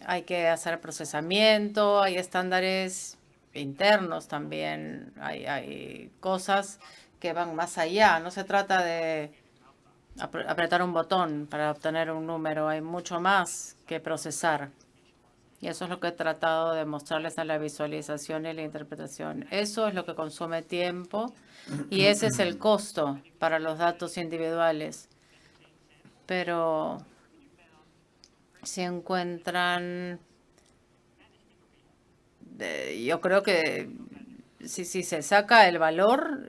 hay que hacer procesamiento, hay estándares internos también, hay cosas que van más allá. No se trata de apretar un botón para obtener un número, hay mucho más que procesar. Y eso es lo que he tratado de mostrarles en la visualización y la interpretación. Eso es lo que consume tiempo y ese es el costo para los datos individuales. Pero si encuentran, yo creo que si se saca el valor,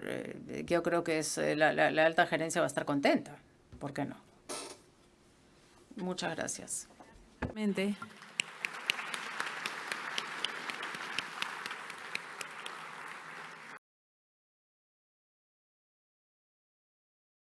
yo creo que la alta gerencia va a estar contenta. ¿Por qué no? Muchas gracias.